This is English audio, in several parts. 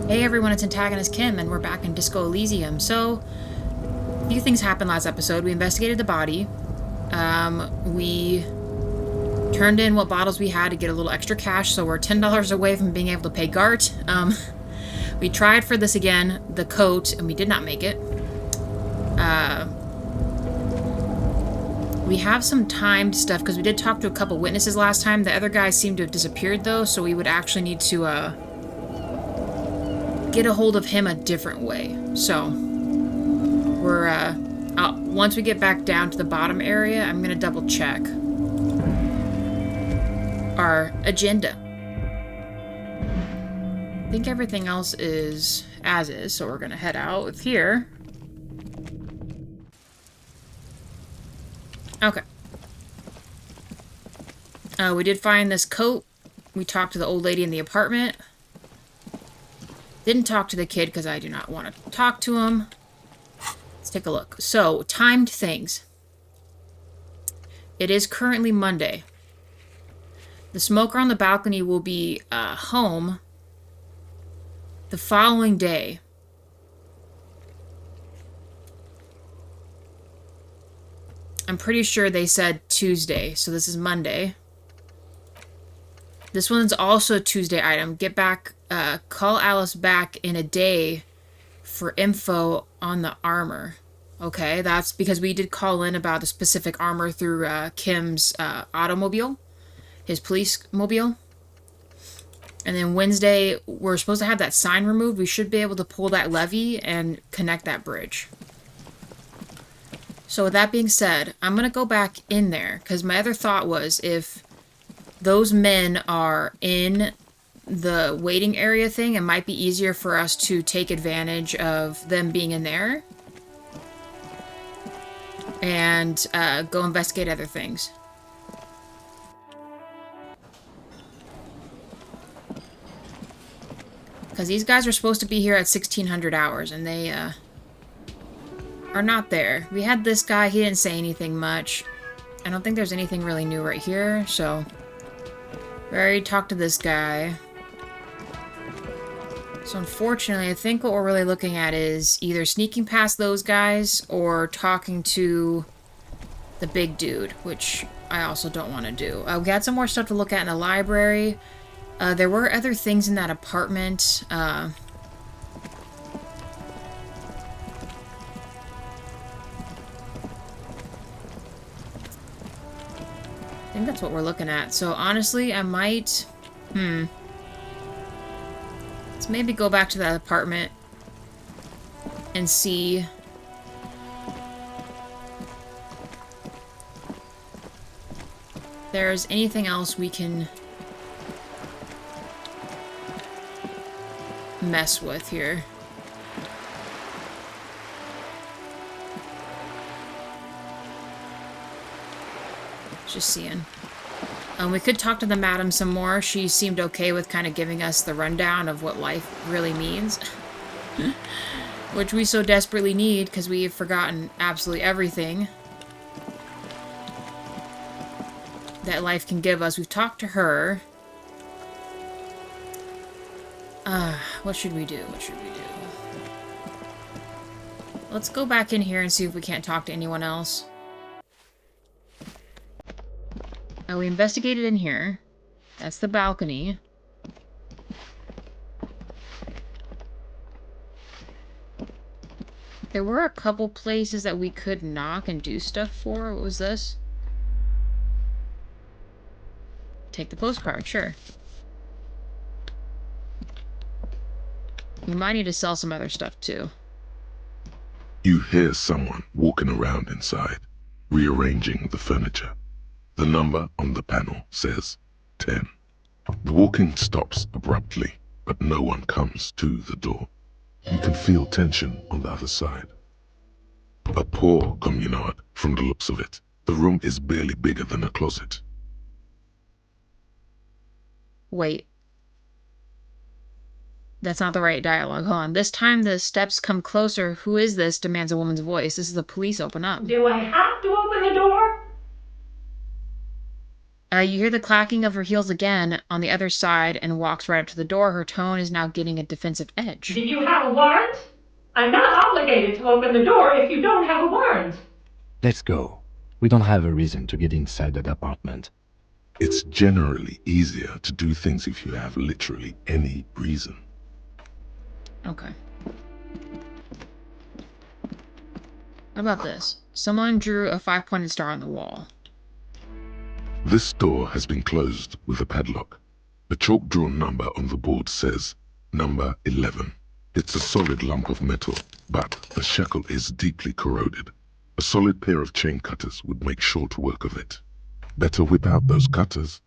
Hey everyone, it's AntagonistKim, and we're back in Disco Elysium. So, a few things happened last episode. We investigated the body. We turned in what bottles we had to get a little extra cash, so we're $10 away from being able to pay Gart. We tried for this again, the coat, and we did not make it. We have some timed stuff, because we did talk to a couple witnesses last time. The other guys seem to have disappeared, though, so we would actually need to, get a hold of him a different way. So, we're, once we get back down to the bottom area, I'm gonna double check our agenda. I think everything else is as is, so we're gonna head out with here. Okay. We did find this coat. We talked to the old lady in the apartment. Didn't talk to the kid because I do not want to talk to him. Let's take a look. So, timed things. It is currently Monday. The smoker on the balcony will be home the following day. I'm pretty sure they said Tuesday, so this is Monday. This one's also a Tuesday item. Get back, call Alice back in a day for info on the armor. Okay, that's because we did call in about the specific armor through Kim's automobile, his police mobile. And then Wednesday, we're supposed to have that sign removed. We should be able to pull that levee and connect that bridge. So with that being said, I'm going to go back in there, because my other thought was if those men are in the waiting area thing, it might be easier for us to take advantage of them being in there and go investigate other things. Because these guys are supposed to be here at 1600 hours, and they are not there. We had this guy, he didn't say anything much. I don't think there's anything really new right here, so we already talked to this guy. So unfortunately, I think what we're really looking at is either sneaking past those guys or talking to the big dude, which I also don't want to do. We had some more stuff to look at in the library. There were other things in that apartment. I think that's what we're looking at. So honestly, I might... Let's maybe go back to that apartment and see... if there's anything else we can mess with here. Just seeing. We could talk to the madam some more. She seemed okay with kind of giving us the rundown of what life really means. Which we so desperately need, because we have forgotten absolutely everything that life can give us. We've talked to her. What should we do? What should we do? Let's go back in here and see if we can't talk to anyone else. We investigated in here. That's the balcony. There were a couple places that we could knock and do stuff for. What was this? Take the postcard, sure. We might need to sell some other stuff, too. You hear someone walking around inside, rearranging the furniture. The number on the panel says 10. The walking stops abruptly, but no one comes to the door. You can feel tension on the other side. A poor communard, from the looks of it. The room is barely bigger than a closet. Wait. That's not the right dialogue. Hold on. This time the steps come closer. Who is this? Demands a woman's voice. This is the police. Open up. Do I have to open the door? You hear the clacking of her heels again on the other side and walks right up to the door. Her tone is now getting a defensive edge. Did you have a warrant? I'm not obligated to open the door if you don't have a warrant. Let's go. We don't have a reason to get inside that apartment. It's generally easier to do things if you have literally any reason. Okay. How about this? Someone drew a 5-pointed star on the wall. This door has been closed with a padlock. The chalk-drawn number on the board says number 11. It's a solid lump of metal, but the shackle is deeply corroded. A solid pair of chain cutters would make short work of it. Better whip out those cutters.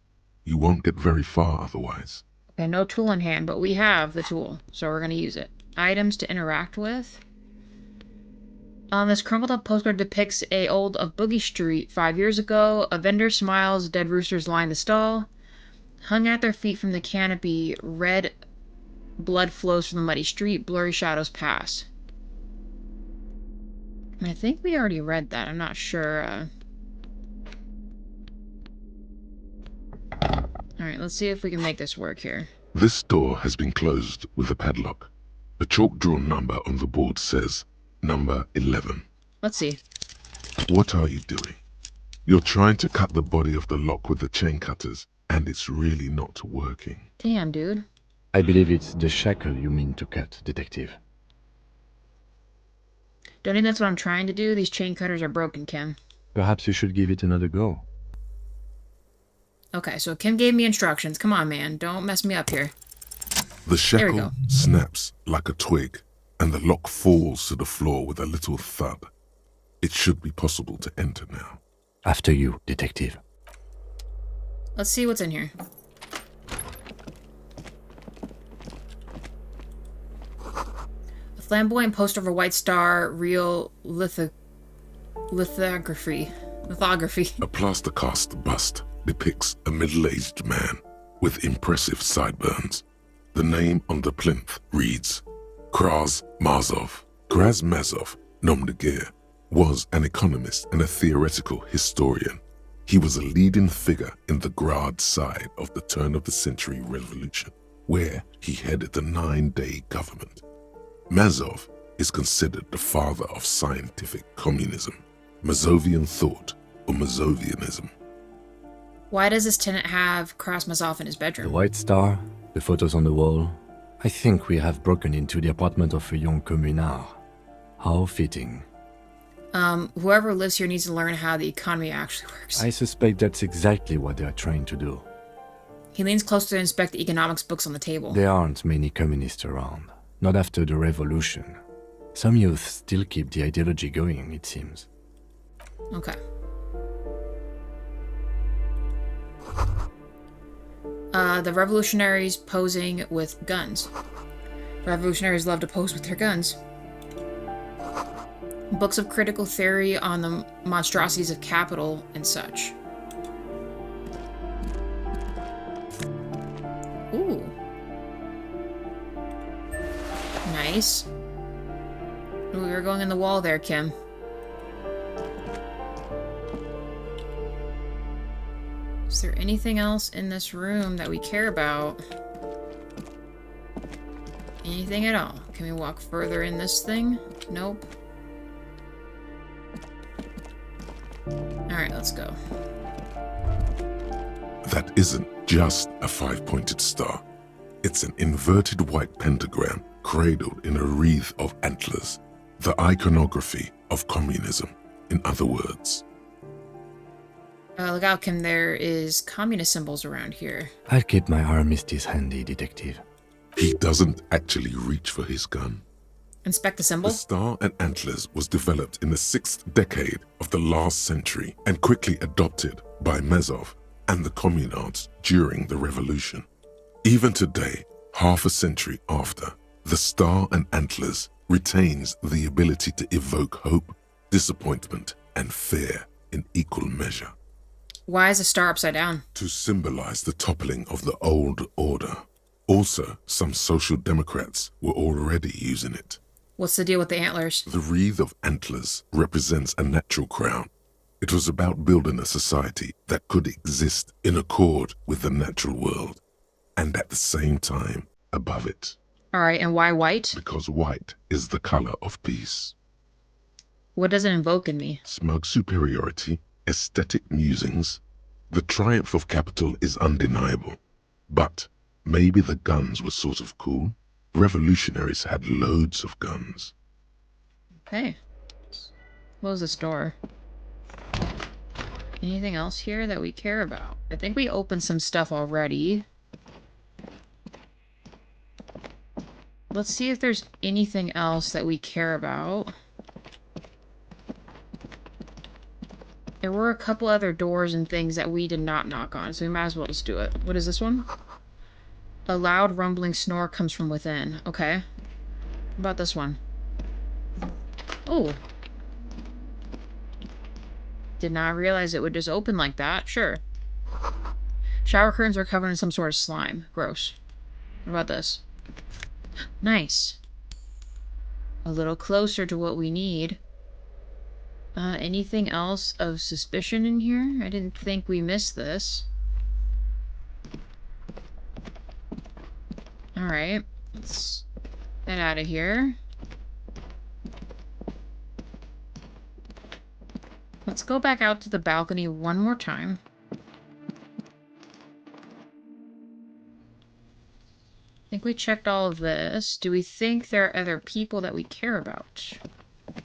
You won't get very far otherwise. Okay, no tool in hand, but we have the tool, so we're going to use it. Items to interact with. This crumpled up postcard depicts a old of Boogie Street 5 years ago. A vendor smiles, dead roosters line the stall. Hung at their feet from the canopy, red blood flows from the muddy street, blurry shadows pass. I think we already read that, I'm not sure. Alright, let's see if we can make this work here. This door has been closed with a padlock. The chalk-drawn number on the board says number 11. Let's see. What are you doing? You're trying to cut the body of the lock with the chain cutters, and it's really not working. Damn, dude. I believe it's the shackle you mean to cut, Detective. Don't think that's what I'm trying to do. These chain cutters are broken, Kim. Perhaps you should give it another go. Okay, so Kim gave me instructions. Come on, man. Don't mess me up here. The shackle snaps like a twig, and the lock falls to the floor with a little thud. It should be possible to enter now. After you, Detective. Let's see what's in here. A flamboyant poster of a white star, real lithography. A plaster cast bust depicts a middle-aged man with impressive sideburns. The name on the plinth reads Kraz Mazov. Kraz Mazov, nom de guerre, was an economist and a theoretical historian. He was a leading figure in the Grad side of the turn-of-the-century revolution, where he headed the 9-day government. Mazov is considered the father of scientific communism, Mazovian thought, or Mazovianism. Why does this tenant have Krasmazov in his bedroom? The white star, the photos on the wall. I think we have broken into the apartment of a young communard. How fitting. Whoever lives here needs to learn how the economy actually works. I suspect that's exactly what they are trying to do. He leans closer to inspect the economics books on the table. There aren't many communists around. Not after the revolution. Some youth still keep the ideology going, it seems. Okay. The revolutionaries posing with guns. Revolutionaries love to pose with their guns. Books of critical theory on the monstrosities of capital and such. Ooh. Nice. Ooh, we were going in the wall there, Kim. Is there anything else in this room that we care about? Anything at all? Can we walk further in this thing? Nope. Alright, let's go. That isn't just a 5-pointed star. It's an inverted white pentagram cradled in a wreath of antlers. The iconography of communism, in other words. Look out, Kim, there is communist symbols around here. I'll keep my armistice handy, Detective. He doesn't actually reach for his gun. Inspect the symbol? The star and antlers was developed in the 6th decade of the last century and quickly adopted by Mazov and the communards during the revolution. Even today, half a century after, the star and antlers retains the ability to evoke hope, disappointment, and fear in equal measure. Why is the star upside down? To symbolize the toppling of the old order. Also, some social democrats were already using it. What's the deal with the antlers? The wreath of antlers represents a natural crown. It was about building a society that could exist in accord with the natural world, and at the same time above it. Alright, and why white? Because white is the color of peace. What does it invoke in me? Smug superiority, aesthetic musings. The triumph of capital is undeniable. But maybe the guns were sort of cool. Revolutionaries had loads of guns. Okay. Close this door. Anything else here that we care about? I think we opened some stuff already. Let's see if there's anything else that we care about. There were a couple other doors and things that we did not knock on, so we might as well just do it. What is this one? A loud rumbling snore comes from within. Okay. What about this one? Oh. Did not realize it would just open like that. Sure. Shower curtains are covered in some sort of slime. Gross. What about this? Nice. A little closer to what we need. Anything else of suspicion in here? I didn't think we missed this. Alright. Let's get out of here. Let's go back out to the balcony one more time. I think we checked all of this. Do we think there are other people that we care about? I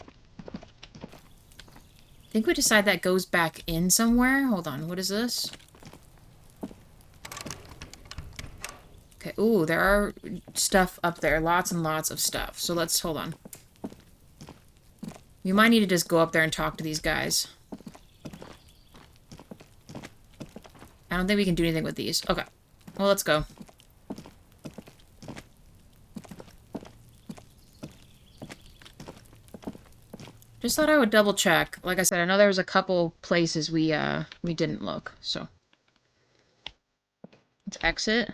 think we decide that goes back in somewhere. Hold on, what is this? Okay, ooh, there are stuff up there. Lots and lots of stuff. So let's, hold on. We might need to just go up there and talk to these guys. I don't think we can do anything with these. Okay. Well, let's go. Just thought I would double check. Like I said, I know there was a couple places we didn't look, so. Let's exit.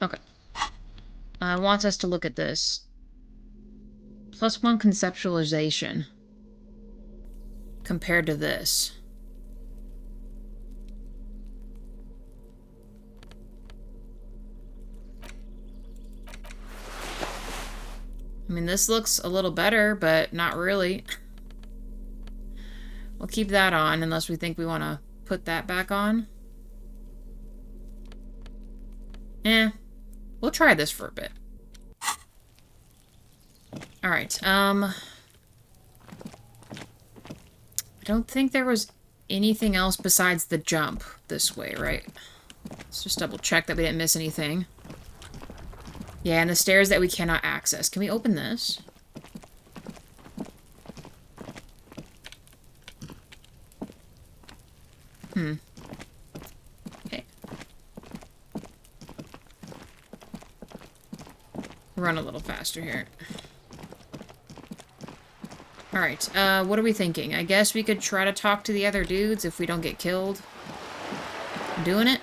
Okay. Wants us to look at this. +1 conceptualization. Compared to this. I mean, this looks a little better, but not really. We'll keep that on unless we think we want to put that back on. We'll try this for a bit. Alright, I don't think there was anything else besides the jump this way, right? Let's just double check that we didn't miss anything. Yeah, and the stairs that we cannot access. Can we open this? Okay. Run a little faster here. Alright, what are we thinking? I guess we could try to talk to the other dudes if we don't get killed. I'm doing it.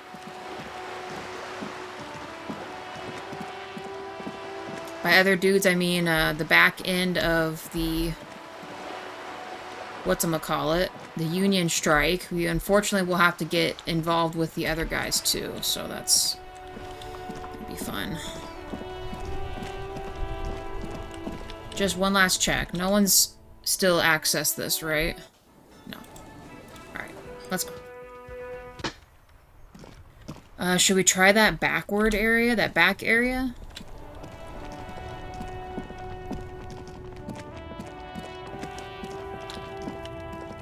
By other dudes, I mean, the back end of the... whatchamacallit? The Union strike. We unfortunately will have to get involved with the other guys, too. So that's... gonna be fun. Just one last check. No one's still accessed this, right? No. Alright, let's go. Should we try that backward area? That back area?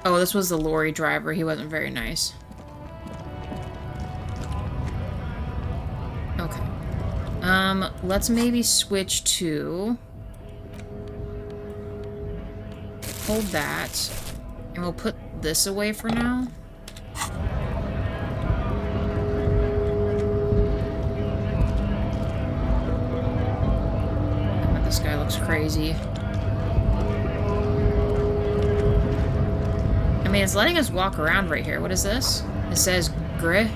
Oh, this was the lorry driver. He wasn't very nice. Okay. Let's maybe switch to... hold that. And we'll put this away for now. God, this guy looks crazy. I mean, it's letting us walk around right here. What is this? It says gray.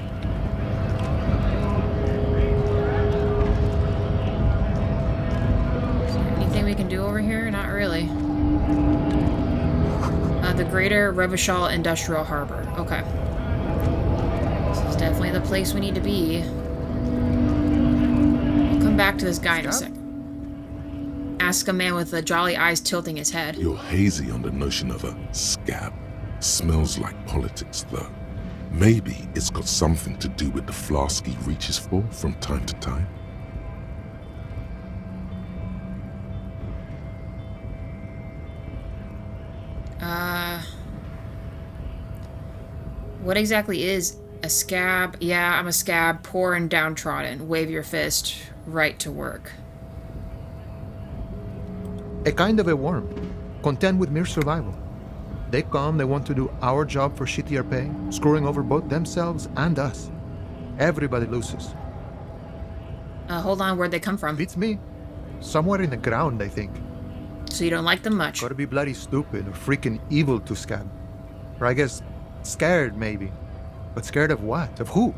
over here? Not really. The Greater Revachol Industrial Harbor. Okay. This is definitely the place we need to be. We'll come back to this guy in a sec. Ask a man with the jolly eyes tilting his head. You're hazy on the notion of a scab. Smells like politics, though. Maybe it's got something to do with the flask he reaches for from time to time. What exactly is a scab? Yeah, I'm a scab, poor and downtrodden. Wave your fist, right to work. A kind of a worm, content with mere survival. They come, they want to do our job for shittier pay, screwing over both themselves and us. Everybody loses. Hold on, where'd they come from? Beats me. Somewhere in the ground, I think. So you don't like them much? Gotta be bloody stupid or freaking evil to scab. Or I guess scared, maybe. But scared of what? Of who?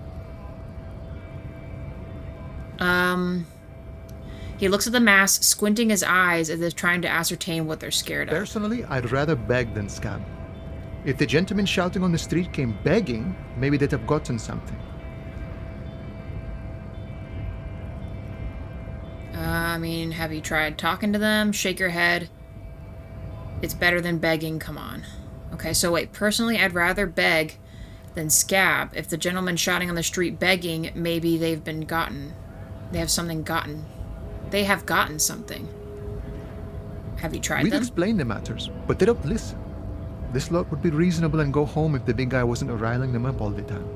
He looks at the mass, squinting his eyes as if trying to ascertain what they're scared of. Personally, I'd rather beg than scab. If the gentleman shouting on the street came begging, maybe they'd have gotten something. I mean, have you tried talking to them? Shake your head. It's better than begging, come on. Okay, so wait, personally, I'd rather beg than scab. If the gentleman shouting on the street begging, maybe they've been gotten. They have something gotten. They have gotten something. Have you tried We'd them? explain the matters, but they don't listen. This lot would be reasonable and go home if the big guy wasn't riling them up all the time.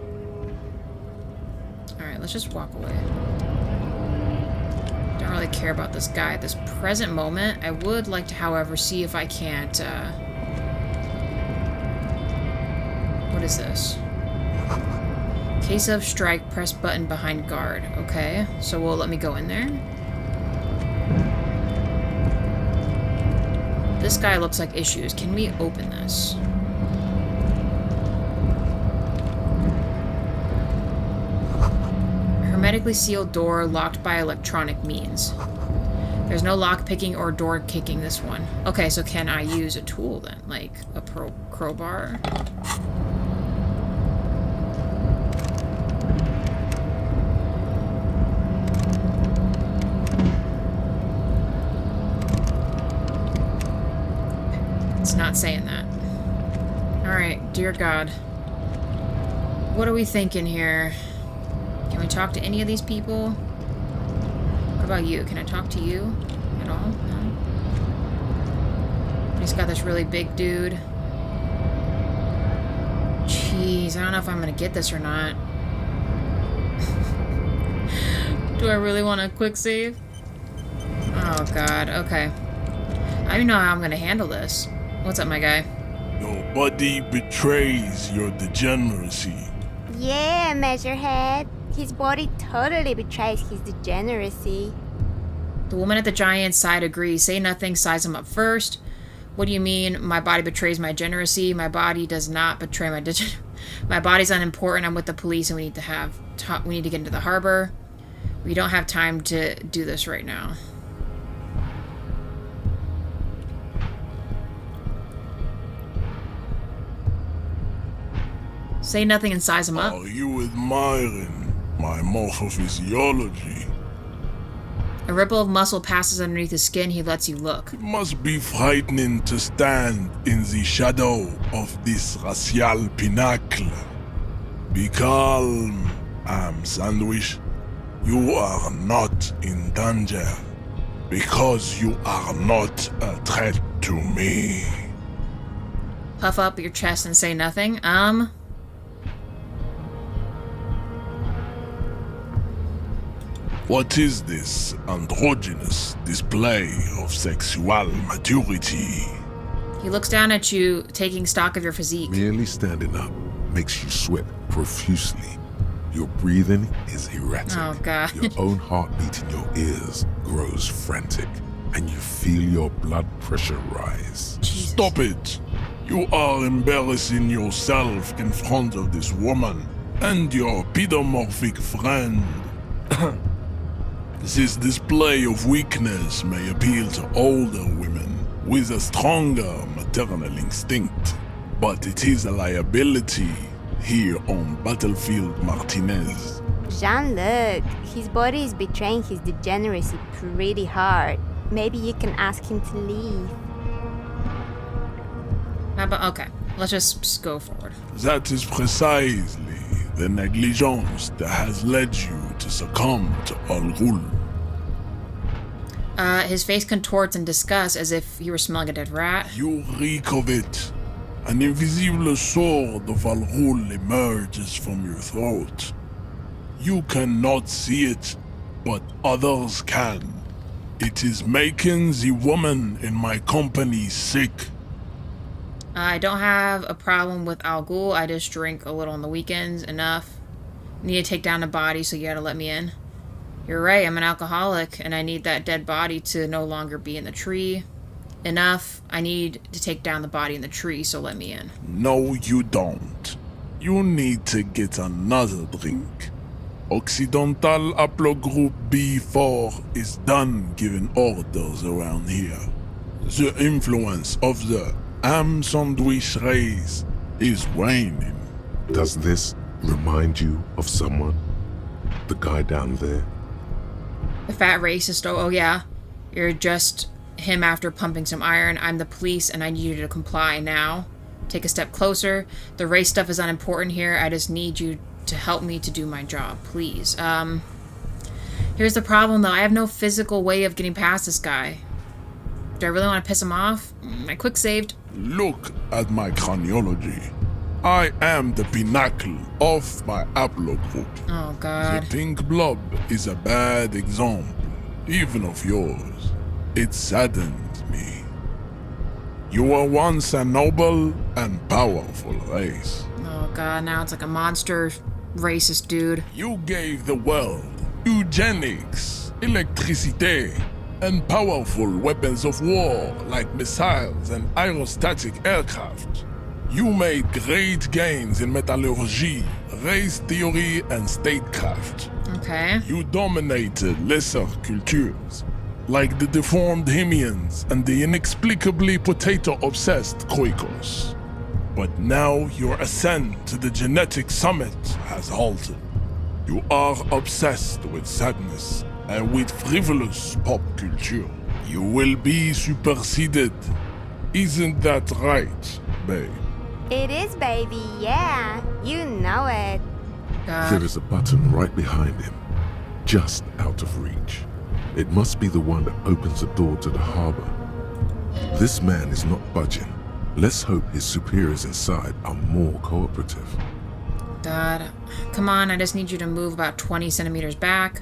Alright, let's just walk away. Don't really care about this guy at this present moment. I would like to, however, see if I can't, what is this? Case of strike, press button behind guard. Okay, so will it let me go in there? This guy looks like issues. Can we open this? Hermetically sealed door locked by electronic means. There's no lock picking or door kicking this one. Okay, so can I use a tool then? Like a crowbar? It's not saying that. Alright, dear God. What are we thinking here? Can we talk to any of these people? What about you? Can I talk to you at all? No? He's got this really big dude. Jeez, I don't know if I'm gonna get this or not. Do I really want a quick save? Oh God, okay. I don't know how I'm gonna handle this. What's up, my guy? Nobody betrays your degeneracy. Yeah, Measurehead. His body totally betrays his degeneracy. The woman at the giant's side agrees. Say nothing, size him up first. What do you mean, my body betrays my degeneracy? My body does not betray my My body's unimportant. I'm with the police and we need to we need to get into the harbor. We don't have time to do this right now. Say nothing and size him up. Are you admiring my morphophysiology? A ripple of muscle passes underneath his skin. He lets you look. It must be frightening to stand in the shadow of this racial pinnacle. Be calm, Sandwich. You are not in danger because you are not a threat to me. Puff up your chest and say nothing. What is this androgynous display of sexual maturity? He looks down at you, taking stock of your physique. Merely standing up makes you sweat profusely. Your breathing is erratic. Oh, God. Your own heartbeat in your ears grows frantic, and you feel your blood pressure rise. Jesus. Stop it! You are embarrassing yourself in front of this woman and your pedomorphic friend. This display of weakness may appeal to older women with a stronger maternal instinct, but it is a liability here on Battlefield Martinez. Jean-Luc, his body is betraying his degeneracy pretty hard. Maybe you can ask him to leave. How about, okay, let's just go forward. That is precisely the negligence that has led you to succumb to Al Ghul. His face contorts in disgust as if he were smelling a dead rat. You reek of it. An invisible sword of Al Ghul emerges from your throat. You cannot see it, but others can. It is making the woman in my company sick. I don't have a problem with Al Ghul. I just drink a little on the weekends. Enough. Need to take down the body, so you gotta let me in. You're right, I'm an alcoholic, and I need that dead body to no longer be in the tree. Enough. I need to take down the body in the tree, so let me in. No, you don't. You need to get another drink. Occidental Haplogroup B4 is done giving orders around here. The influence of the ham sandwich race is waning. Does this remind you of someone? The guy down there? The fat racist, oh yeah. You're just him after pumping some iron. I'm the police, and I need you to comply now. Take a step closer. The race stuff is unimportant here. I just need you to help me to do my job, please. Here's the problem, though. I have no physical way of getting past this guy. Do I really want to piss him off? I quick saved. Look at my craniology. I am the pinnacle of my haplogroup. Oh, The God. pink blob is a bad example, even of yours. It saddens me. You were once a noble and powerful race. Oh, God. Now it's like a monster racist dude. You gave the world eugenics, electricity, and powerful weapons of war like missiles and aerostatic aircraft. You made great gains in metallurgy, race theory, and statecraft. Okay. You dominated lesser cultures, like the deformed Hemians and the inexplicably potato-obsessed Quakers. But now your ascent to the genetic summit has halted. You are obsessed with sadness and with frivolous pop culture. You will be superseded. Isn't that right, babe? It is, baby, yeah. You know it. God. There is a button right behind him, just out of reach. It must be the one that opens the door to the harbor. This man is not budging. Let's hope his superiors inside are more cooperative. God. Come on, I just need you to move about 20 centimeters back.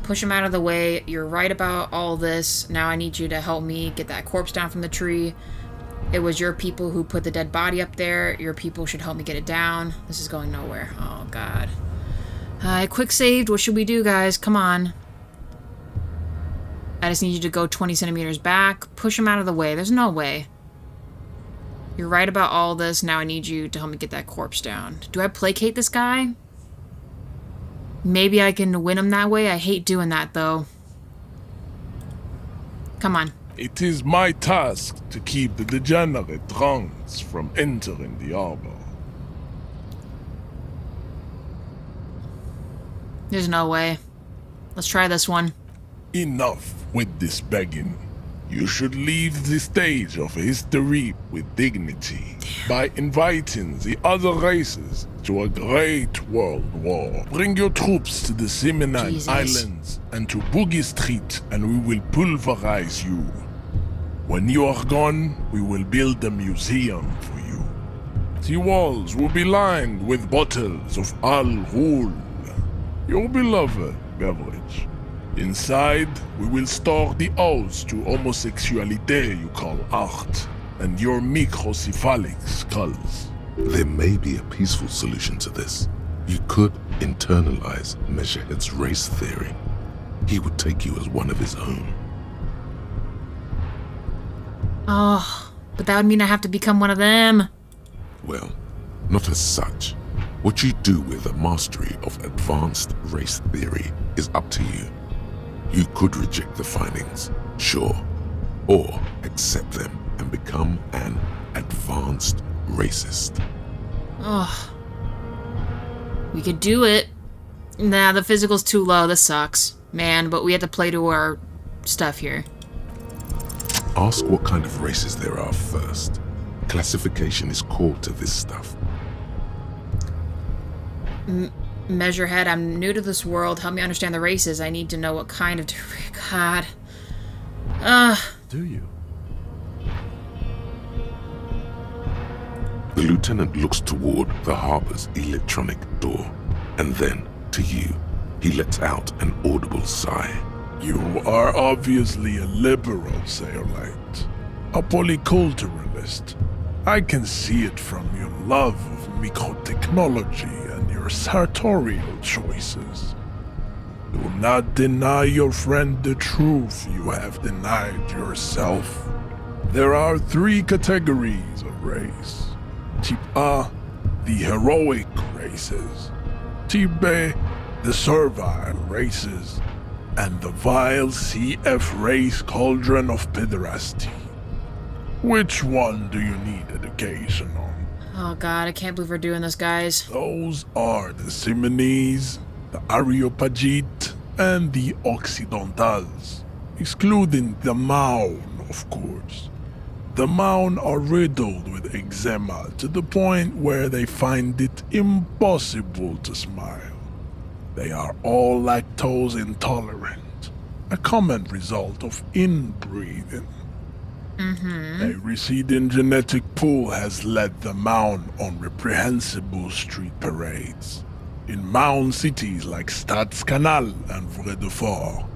Push him out of the way. You're right about all this. Now I need you to help me get that corpse down from the tree. It was your people who put the dead body up there. Your people should help me get it down. This is going nowhere. Oh, God. I quick saved. What should we do, guys? Come on. I just need you to go 20 centimeters back. Push him out of the way. There's no way. You're right about all this. Now I need you to help me get that corpse down. Do I placate this guy? Maybe I can win him that way. I hate doing that, though. Come on. It is my task to keep the degenerate drunks from entering the harbor. There's no way. Let's try this one. Enough with this begging. You should leave the stage of history with dignity by inviting the other races to a great world war. Bring your troops to the Seminole Jesus. Islands and to Boogie Street, and we will pulverize you. When you are gone, we will build a museum for you. The walls will be lined with bottles of Al Ghul, your beloved beverage. Inside, we will store the odes to homosexuality you call art, and your microcephalic skulls. There may be a peaceful solution to this. You could internalize Measurehead's race theory. He would take you as one of his own. Oh, but that would mean I have to become one of them. Well, not as such. What you do with a mastery of advanced race theory is up to you. You could reject the findings, sure, or accept them and become an advanced racist. Oh. We could do it. Nah, the physical's too low. This sucks. Man, but we have to play to our stuff here. Ask what kind of races there are first. Classification is core to this stuff. Measurehead, I'm new to this world. Help me understand the races. I need to know what kind of... God. Do you? The lieutenant looks toward the harbor's electronic door, and then, to you, he lets out an audible sigh. You are obviously a liberal, Sailite. A polyculturalist. I can see it from your love of microtechnology and your sartorial choices. Do not deny your friend the truth you have denied yourself. There are 3 categories of race. Type A, the heroic races. Type B, the servile races. And the vile CF race cauldron of pederasty. Which one do you need education on? Oh god, I can't believe we're doing this, guys. Those are the Simonese, the Areopagite, and the Occidentals, excluding the Maun, of course. The Maun are riddled with eczema to the point where they find it impossible to smile. They are all lactose intolerant, a common result of inbreeding. A receding genetic pool has led the Maun on reprehensible street parades. In Maun cities like Stadskanal and Vredefort,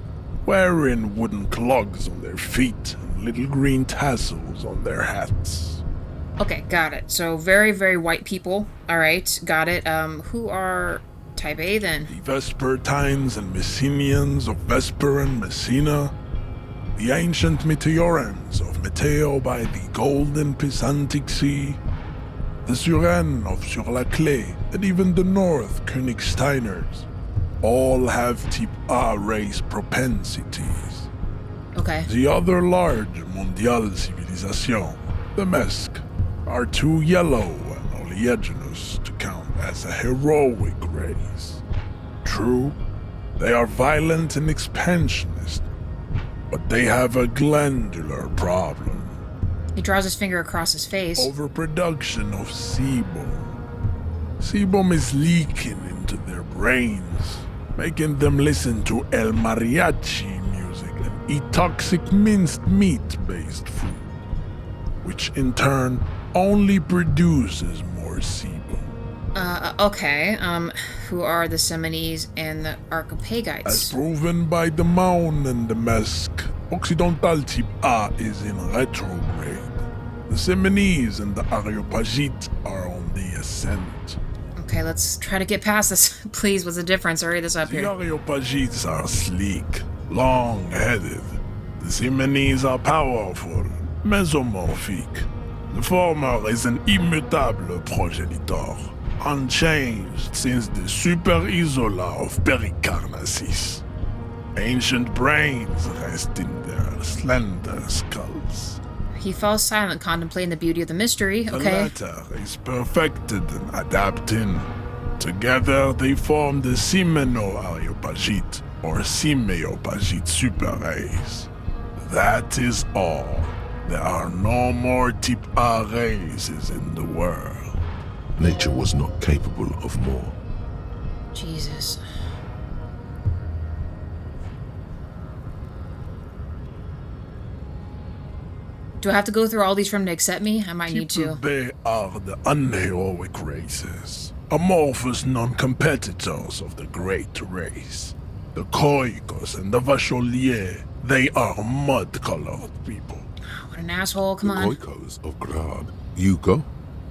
wearing wooden clogs on their feet and little green tassels on their hats. Okay, got it. So very, very white people. Alright, got it. Who are type A then? The Vespertines and Messenians of Vesper and Messina, the ancient Meteorans of Meteo by the golden Pisantic Sea, the Suren of Sur-la-Clé, and even the North Königsteiners, all have type A race propensities. Okay. The other large Mondial civilization, the Mesk, are too yellow and oleaginous to count as a heroic race. True, they are violent and expansionist, but they have a glandular problem. He draws his finger across his face. Overproduction of sebum. Sebum is leaking into their brains, making them listen to El Mariachi music and eat toxic minced meat-based food, which in turn only produces more sebum. Okay. Who are the Simonese and the Archopagites? As proven by the Maun and the Mesk, Occidental type A is in retrograde. The Simonese and the Areopagite are on the ascent. Okay, let's try to get past this. Please, what's the difference? Hurry this up The here. Areopagites are sleek, long-headed. The Simonese are powerful, mesomorphic. The former is an immutable progenitor, unchanged since the Super Isola of Pericarnassus. Ancient brains rest in their slender skulls. He falls silent, contemplating the beauty of the mystery. The Okay. latter is perfected and adapting. Together they form the Simeno-Areopagite or Simeopagite super race. That is all. There are no more type A races in the world. Nature was not capable of more. Jesus. Do I have to go through all these for him to accept me? I might need to. They are the unheroic races, amorphous non-competitors of the great race. The Khoikos and the Vacholier, they are mud-colored people. What an asshole, come The on. Khoikos of Grad, Yugo,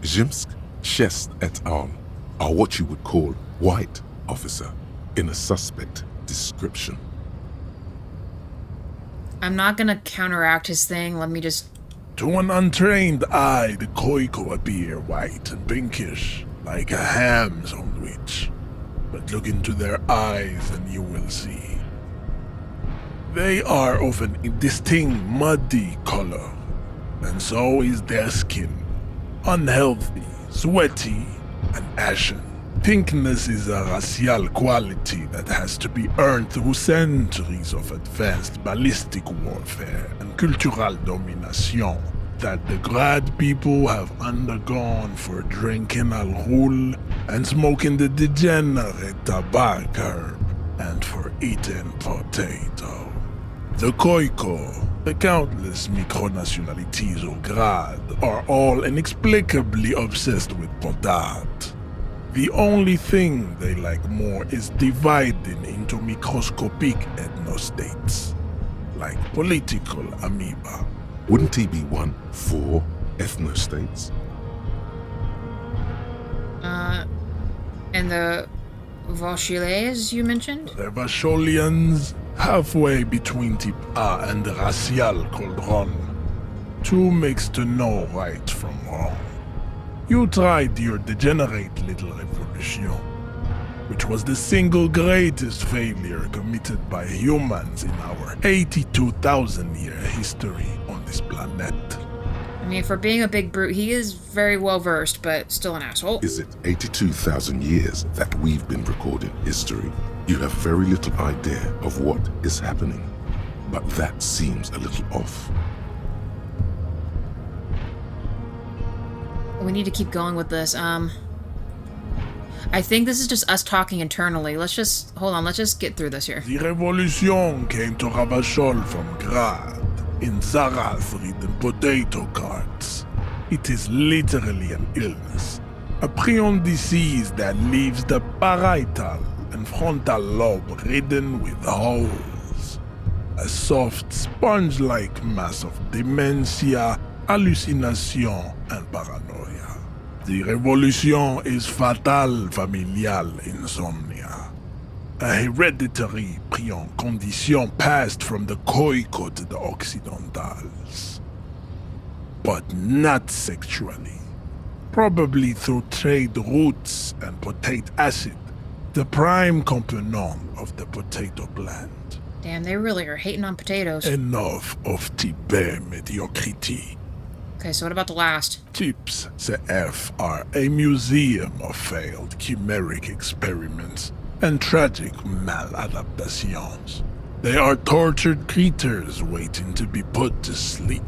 Zhimsk, Shest et al. Are what you would call white, officer, in a suspect description. I'm not gonna counteract his thing, let me just... To an untrained eye, the Khoiko appear white and pinkish, like a ham sandwich. But look into their eyes and you will see. They are of an indistinct muddy color, and so is their skin. Unhealthy, sweaty, and ashen. Pinkness is a racial quality that has to be earned through centuries of advanced ballistic warfare and cultural domination that the Grad people have undergone for drinking alcohol and smoking the degenerate tobacco herb and for eating potato. The Khoikhoi, the countless micronationalities of Grad, are all inexplicably obsessed with potat. The only thing they like more is dividing into microscopic ethnostates, like political amoeba. Wouldn't he be one for ethnostates? And the Vauchilets you mentioned? The Vacholians, halfway between Type A and the racial cauldron. Two makes to know right from wrong. You tried your degenerate little revolution, which was the single greatest failure committed by humans in our 82,000-year history on this planet. I mean, for being a big brute, he is very well versed, but still an asshole. Is it 82,000 years that we've been recording history? You have very little idea of what is happening, but that seems a little off. We need to keep going with this. I think this is just us talking internally. Let's just get through this here. The revolution came to Ravachol from Grad, in Zara's ridden potato carts. It is literally an illness, a prion disease that leaves the parietal and frontal lobe ridden with holes. A soft, sponge-like mass of dementia, hallucination, and paranoia. The revolution is fatal familial insomnia, a hereditary prion condition passed from the Khoikhoi to the Occidentals. But not sexually. Probably through trade routes and potate acid, the prime component of the potato plant. Damn, they really are hating on potatoes. Enough of Tibet mediocrity. Okay, so what about the last? Tips CF are a museum of failed chimeric experiments and tragic maladaptations. They are tortured creatures waiting to be put to sleep.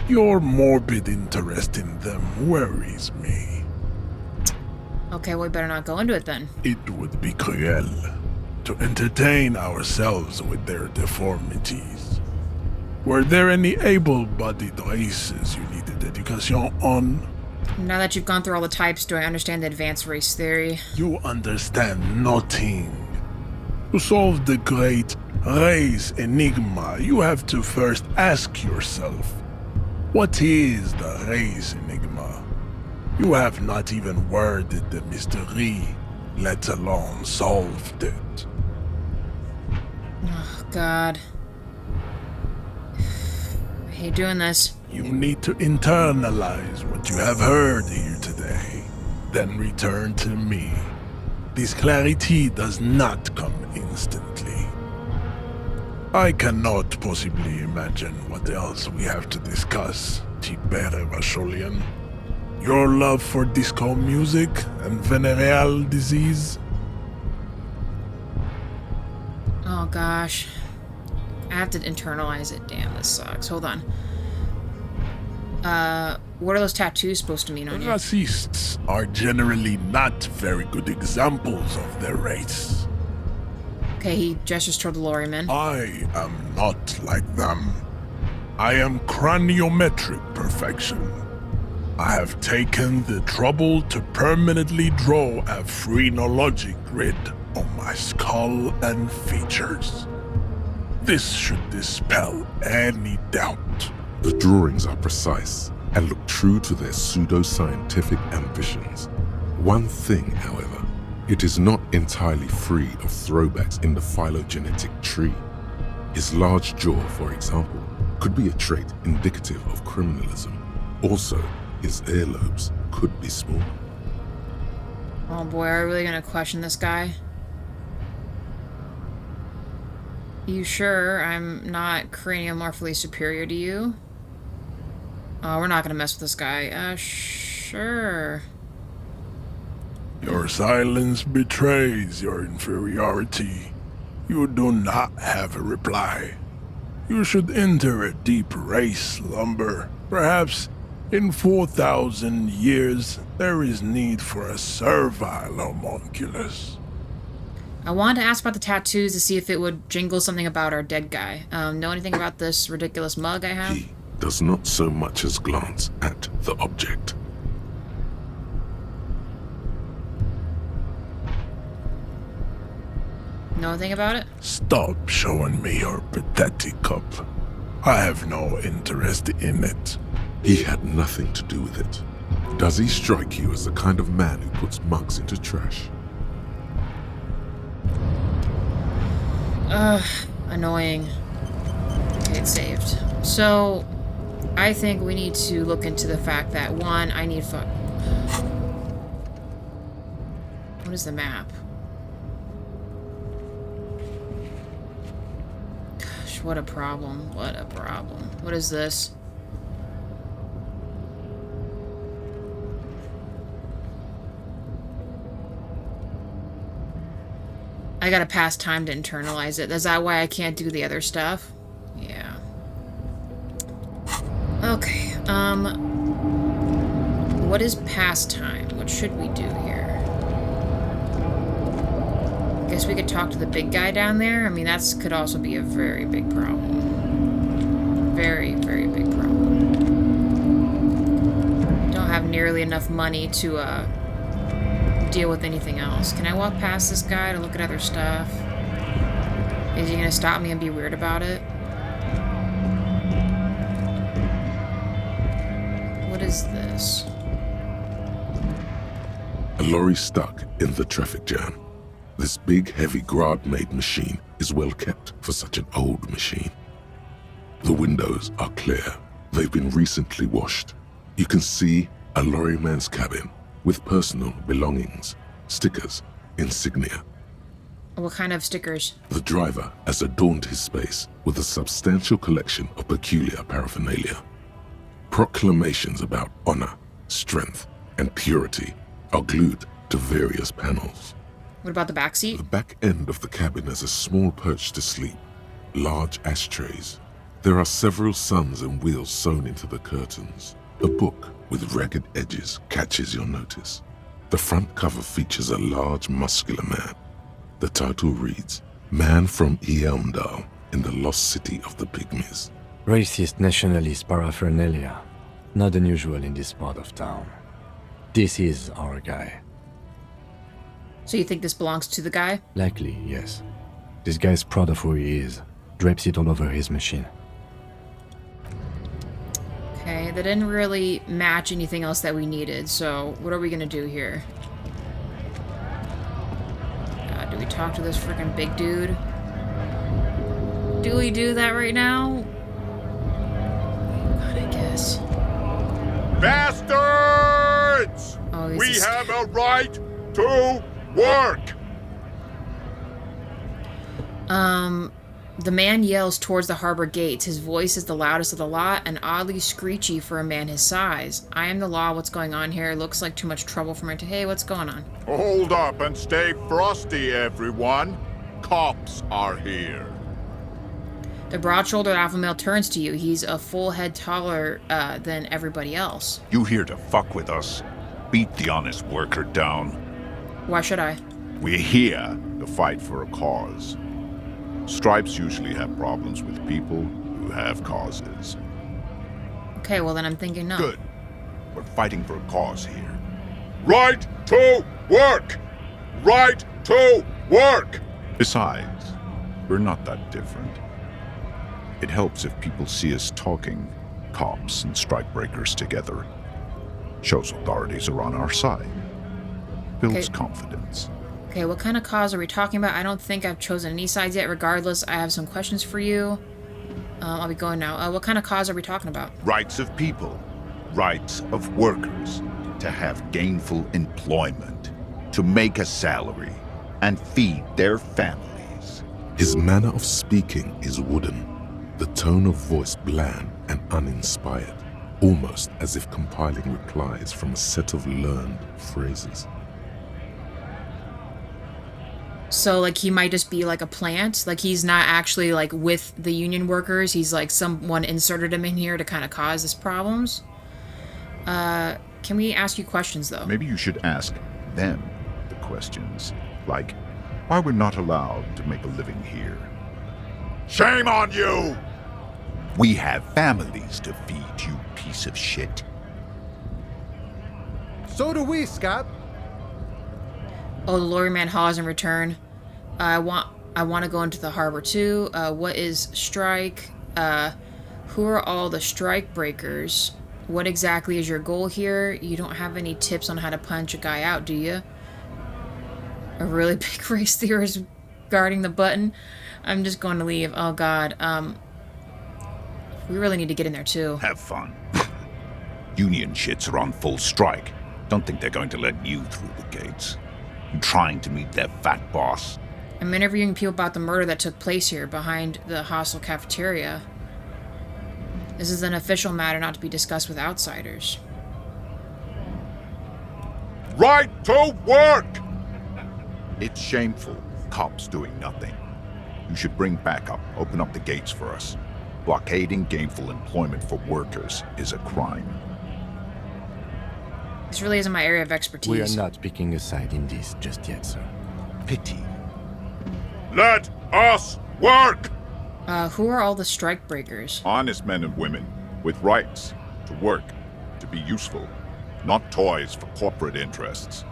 Your morbid interest in them worries me. Okay, we better not go into it then. It would be cruel to entertain ourselves with their deformities. Were there any able-bodied races you needed education on? Now that you've gone through all the types, do I understand the advanced race theory? You understand nothing. To solve the great race enigma, you have to first ask yourself, what is the race enigma? You have not even worded the mystery, let alone solved it. Oh, God. I hate doing this. You need to internalize what you have heard here today, then return to me. This clarity does not come instantly. I cannot possibly imagine what else we have to discuss, Tibere Vacholian. Your love for disco music and venereal disease? Oh, gosh. I have to internalize it. Damn, this sucks. Hold on. What are those tattoos supposed to mean on you? Racists are generally not very good examples of their race. Okay, he gestures toward the lorryman. I am not like them. I am craniometric perfection. I have taken the trouble to permanently draw a phrenologic grid on my skull and features. This should dispel any doubt. The drawings are precise and look true to their pseudo-scientific ambitions. One thing, however, it is not entirely free of throwbacks in the phylogenetic tree. His large jaw, for example, could be a trait indicative of criminalism. Also, his earlobes could be small. Oh boy, are we really gonna question this guy? You sure I'm not craniomorphally superior to you? Oh, we're not gonna mess with this guy. Sure. Your silence betrays your inferiority. You do not have a reply. You should enter a deep race slumber. Perhaps in 4,000 years there is need for a servile homunculus. I wanted to ask about the tattoos to see if it would jingle something about our dead guy. Know anything about this ridiculous mug I have? He does not so much as glance at the object. Know anything about it? Stop showing me your pathetic cup. I have no interest in it. He had nothing to do with it. Does he strike you as the kind of man who puts mugs into trash? Annoying. Okay, it's saved. So, I think we need to look into the fact that, one, I need What is the map? Gosh, what a problem. What a problem. What is this? I gotta pass time to internalize it. Is that why I can't do the other stuff? Yeah. Okay, what is pastime? What should we do here? Guess we could talk to the big guy down there? I mean, that could also be a very big problem. Very, very big problem. Don't have nearly enough money to, deal with anything else. Can I walk past this guy to look at other stuff? Is he gonna stop me and be weird about it? What is this? A lorry stuck in the traffic jam. This big, heavy Grad-made machine is well kept for such an old machine. The windows are clear. They've been recently washed. You can see a lorryman's cabin with personal belongings, stickers, insignia. What kind of stickers? The driver has adorned his space with a substantial collection of peculiar paraphernalia. Proclamations about honor, strength, and purity are glued to various panels. What about the back seat? The back end of the cabin has a small perch to sleep, large ashtrays. There are several suns and wheels sewn into the curtains. A book with ragged edges catches your notice. The front cover features a large, muscular man. The title reads, Man from Eamdal in the Lost City of the Pygmies. Racist nationalist paraphernalia. Not unusual in this part of town. This is our guy. So you think this belongs to the guy? Likely, yes. This guy's proud of who he is. Drapes it all over his machine. Okay, that didn't really match anything else that we needed, so what are we gonna do here? Do we talk to this freaking big dude? Do we do that right now? God, I guess. Bastards! Oh, he's We just- have a right to work! The man yells towards the harbor gates. His voice is the loudest of the lot and oddly screechy for a man his size. I am the law. What's going on here? Looks like too much trouble for my... Hey, what's going on? Hold up and stay frosty, everyone. Cops are here. The broad-shouldered alpha male turns to you. He's a full head taller than everybody else. You here to fuck with us? Beat the honest worker down. Why should I? We're here to fight for a cause. Stripes usually have problems with people who have causes. Okay, well then I'm thinking no. Good. We're fighting for a cause here. Right to work! Right to work! Besides, we're not that different. It helps if people see us talking, cops and strikebreakers together. Shows authorities are on our side. Builds Okay. confidence. Okay, what kind of cause are we talking about? I don't think I've chosen any sides yet. Regardless, I have some questions for you. I'll be going now. What kind of cause are we talking about? Rights of people. Rights of workers. To have gainful employment. To make a salary. And feed their families. His manner of speaking is wooden, the tone of voice bland and uninspired, almost as if compiling replies from a set of learned phrases. So, like, he might just be, like, a plant. Like, he's not actually, like, with the union workers. He's, like, someone inserted him in here to kind of cause this problems. Can we ask you questions, though? Maybe you should ask them the questions. Like, why we're not allowed to make a living here. Shame on you! We have families to feed, you piece of shit. So do we, Scott. Oh, the lorryman haws in return. I want to go into the harbor too. What is strike? Who are all the strike breakers? What exactly is your goal here? You don't have any tips on how to punch a guy out, do you? A really big race theorist guarding the button. I'm just going to leave. Oh god. We really need to get in there too. Have fun. Union shits are on full strike. Don't think they're going to let you through the gates. You trying to meet their fat boss? I'm interviewing people about the murder that took place here behind the hostel cafeteria. This is an official matter not to be discussed with outsiders. Right to work! It's shameful. Cops doing nothing. You should bring backup. Open up the gates for us. Blockading gainful employment for workers is a crime. This really isn't my area of expertise. We are not picking a side in this just yet, sir. Pity. Let us work! Who are all the strike breakers? Honest men and women with rights to work, to be useful, not toys for corporate interests.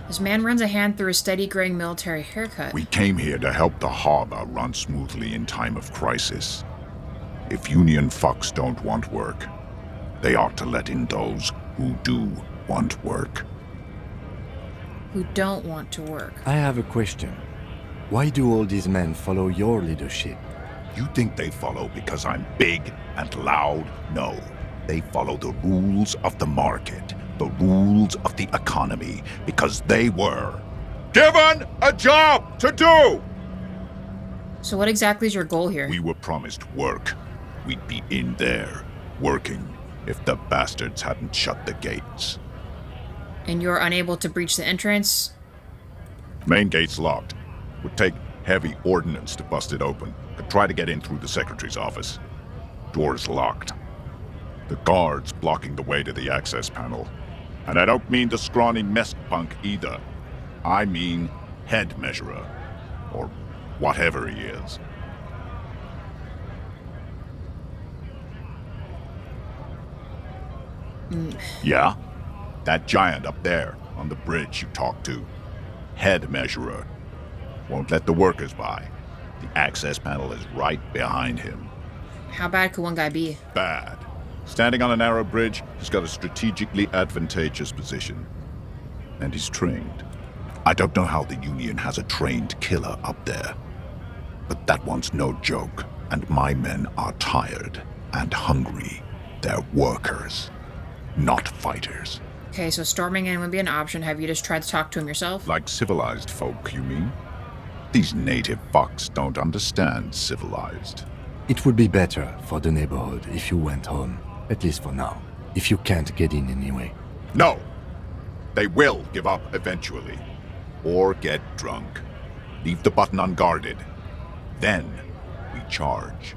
This man runs a hand through a steady graying military haircut. We came here to help the harbor run smoothly in time of crisis. If union fucks don't want work, they ought to let in those who do want work. Who don't want to work. I have a question. Why do all these men follow your leadership? You think they follow because I'm big and loud? No. They follow the rules of the market, the rules of the economy, because they were given a job to do! So what exactly is your goal here? We were promised work. We'd be in there, working, if the bastards hadn't shut the gates. And you're unable to breach the entrance? Main gate's locked. Would take heavy ordnance to bust it open. Could try to get in through the secretary's office. Door's locked. The guard's blocking the way to the access panel. And I don't mean the scrawny mess punk either. I mean head measurer. Or whatever he is. Yeah? That giant up there, on the bridge you talked to. Head measurer. Won't let the workers by. The access panel is right behind him. How bad could one guy be? Bad. Standing on a narrow bridge, he's got a strategically advantageous position. And he's trained. I don't know how the Union has a trained killer up there. But that one's no joke, and my men are tired and hungry. They're workers, not fighters. Okay, so storming in would be an option. Have you just tried to talk to him yourself? Like civilized folk, you mean? These native fucks don't understand civilized. It would be better for the neighborhood if you went home, at least for now, if you can't get in anyway. No! They will give up eventually. Or get drunk. Leave the button unguarded. Then we charge.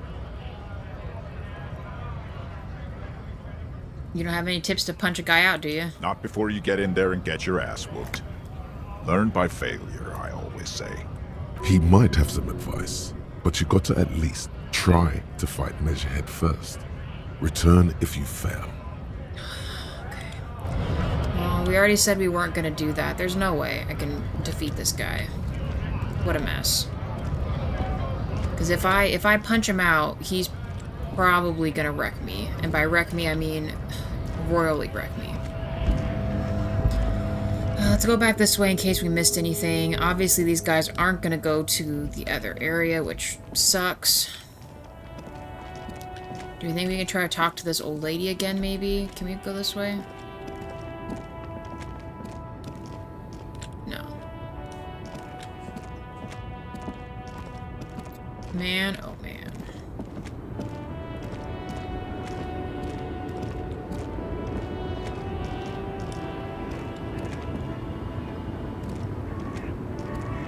You don't have any tips to punch a guy out, do you? Not before you get in there and get your ass whooped. Learn by failure, I always say. He might have some advice, but you got to at least try to fight Measurehead first. Return if you fail. Okay. Well, we already said we weren't gonna do that. There's no way I can defeat this guy. What a mess. Because if I punch him out, he's probably gonna wreck me. And by wreck me, I mean royally wreck me. Let's go back this way in case we missed anything. Obviously, these guys aren't gonna go to the other area, which sucks. Do you think we can try to talk to this old lady again, maybe? Can we go this way? No. Man, oh man.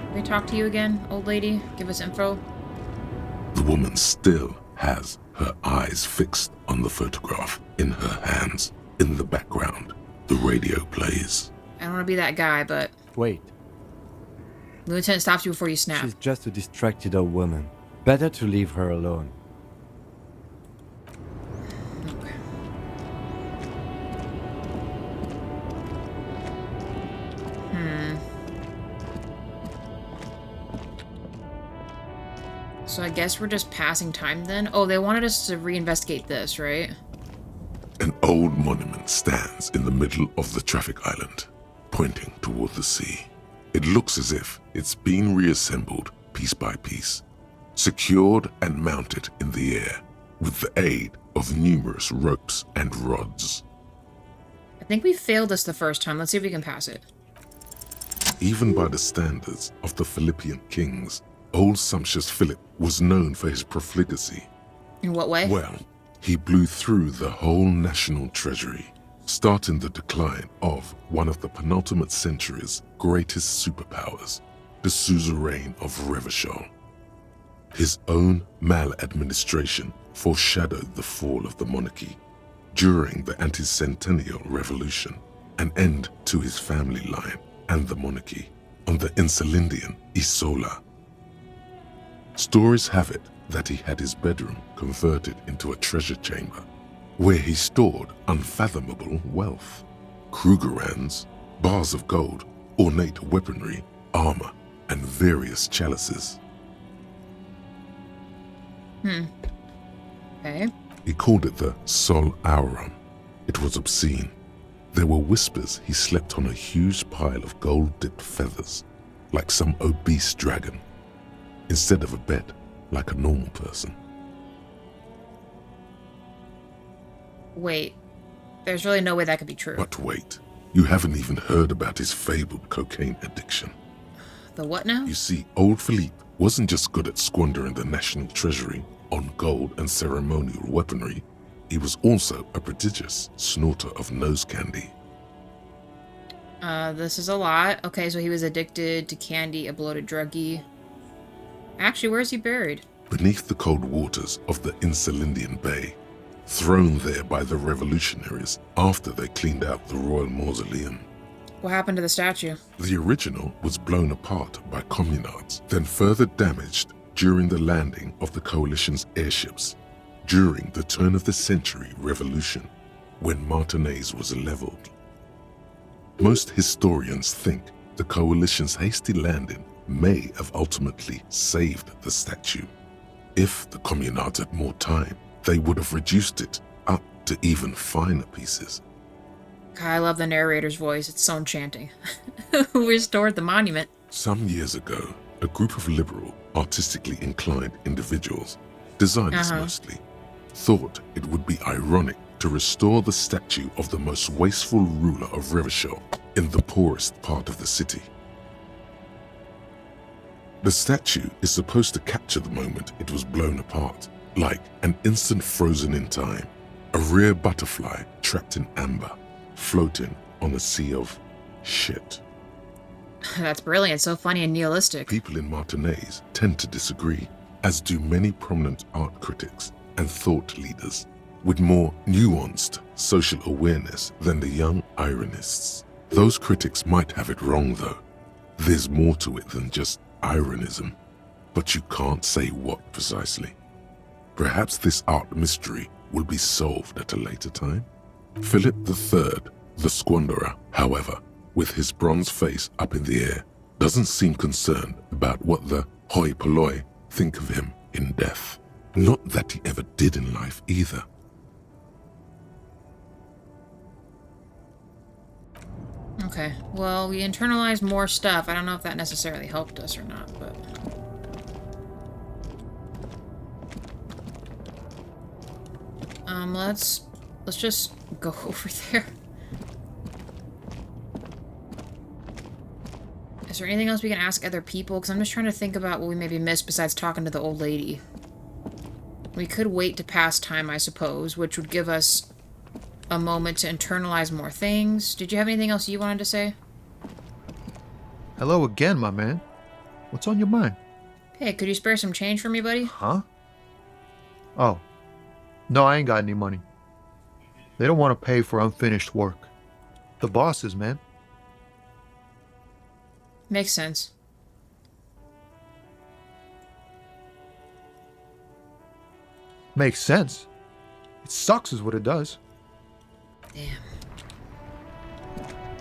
Can we talk to you again, old lady? Give us info. The woman still has her eyes fixed on the photograph in her hands. In the background, the radio plays. I don't want to be that guy, but Wait, the lieutenant stops you before you snap. she's just a distracted old woman. Better to leave her alone. Okay. So I guess we're just passing time then? Oh, they wanted us to reinvestigate this, right? An old monument stands in the middle of the traffic island, pointing toward the sea. It looks as if it's been reassembled piece by piece, secured and mounted in the air with the aid of numerous ropes and rods. I think we failed this the first time. Let's see if we can pass it. Even by the standards of the Philippian kings, old sumptuous Philip was known for his profligacy. In what way? Well, he blew through the whole national treasury, starting the decline of one of the penultimate century's greatest superpowers, the suzerain of Revachol. His own maladministration foreshadowed the fall of the monarchy during the anti-centennial revolution, an end to his family line and the monarchy on the Insulindian Isola. Stories have it that he had his bedroom converted into a treasure chamber where he stored unfathomable wealth. Krugerrands, bars of gold, ornate weaponry, armor, and various chalices. Okay. He called it the Sol Aurum. It was obscene. There were whispers he slept on a huge pile of gold-dipped feathers, like some obese dragon, instead of a bed, like a normal person. Wait. There's really no way that could be true. But wait, you haven't even heard about his fabled cocaine addiction. The what now? You see, old Philippe wasn't just good at squandering the national treasury on gold and ceremonial weaponry, he was also a prodigious snorter of nose candy. This is a lot. Okay, so he was addicted to candy, a bloated druggie. Actually, where's he buried? Beneath the cold waters of the Insulindian Bay, thrown there by the revolutionaries after they cleaned out the royal mausoleum. What happened to the statue? The original was blown apart by communards, then further damaged during the landing of the coalition's airships during the turn-of-the-century revolution when Martinez was leveled. Most historians think the coalition's hasty landing may have ultimately saved the statue. If the communards had more time, they would have reduced it up to even finer pieces. God, I love the narrator's voice. It's so enchanting. Who restored the monument? Some years ago, a group of liberal, artistically inclined individuals, designers mostly, thought it would be ironic to restore the statue of the most wasteful ruler of Revachol in the poorest part of the city. The statue is supposed to capture the moment it was blown apart, like an instant frozen in time, a rare butterfly trapped in amber, floating on a sea of shit. That's brilliant. So funny and nihilistic. People in Martinez tend to disagree, as do many prominent art critics and thought leaders with more nuanced social awareness than the young ironists. Those critics might have it wrong though. There's more to it than just ironism, but you can't say what precisely. Perhaps this art mystery will be solved at a later time. Philip III, the squanderer, however, with his bronze face up in the air, doesn't seem concerned about what the hoi polloi think of him in death. Not that he ever did in life either. Okay, well, we internalized more stuff. I don't know if that necessarily helped us or not, but... Let's just go over there. Is there anything else we can ask other people? Because I'm just trying to think about what we maybe missed besides talking to the old lady. We could wait to pass time, I suppose, which would give us a moment to internalize more things. Did you have anything else you wanted to say? Hello again, my man. What's on your mind? Hey, could you spare some change for me, buddy? Huh? Oh. No, I ain't got any money. They don't want to pay for unfinished work. The bosses, man. Makes sense. Makes sense. It sucks is what it does. Damn.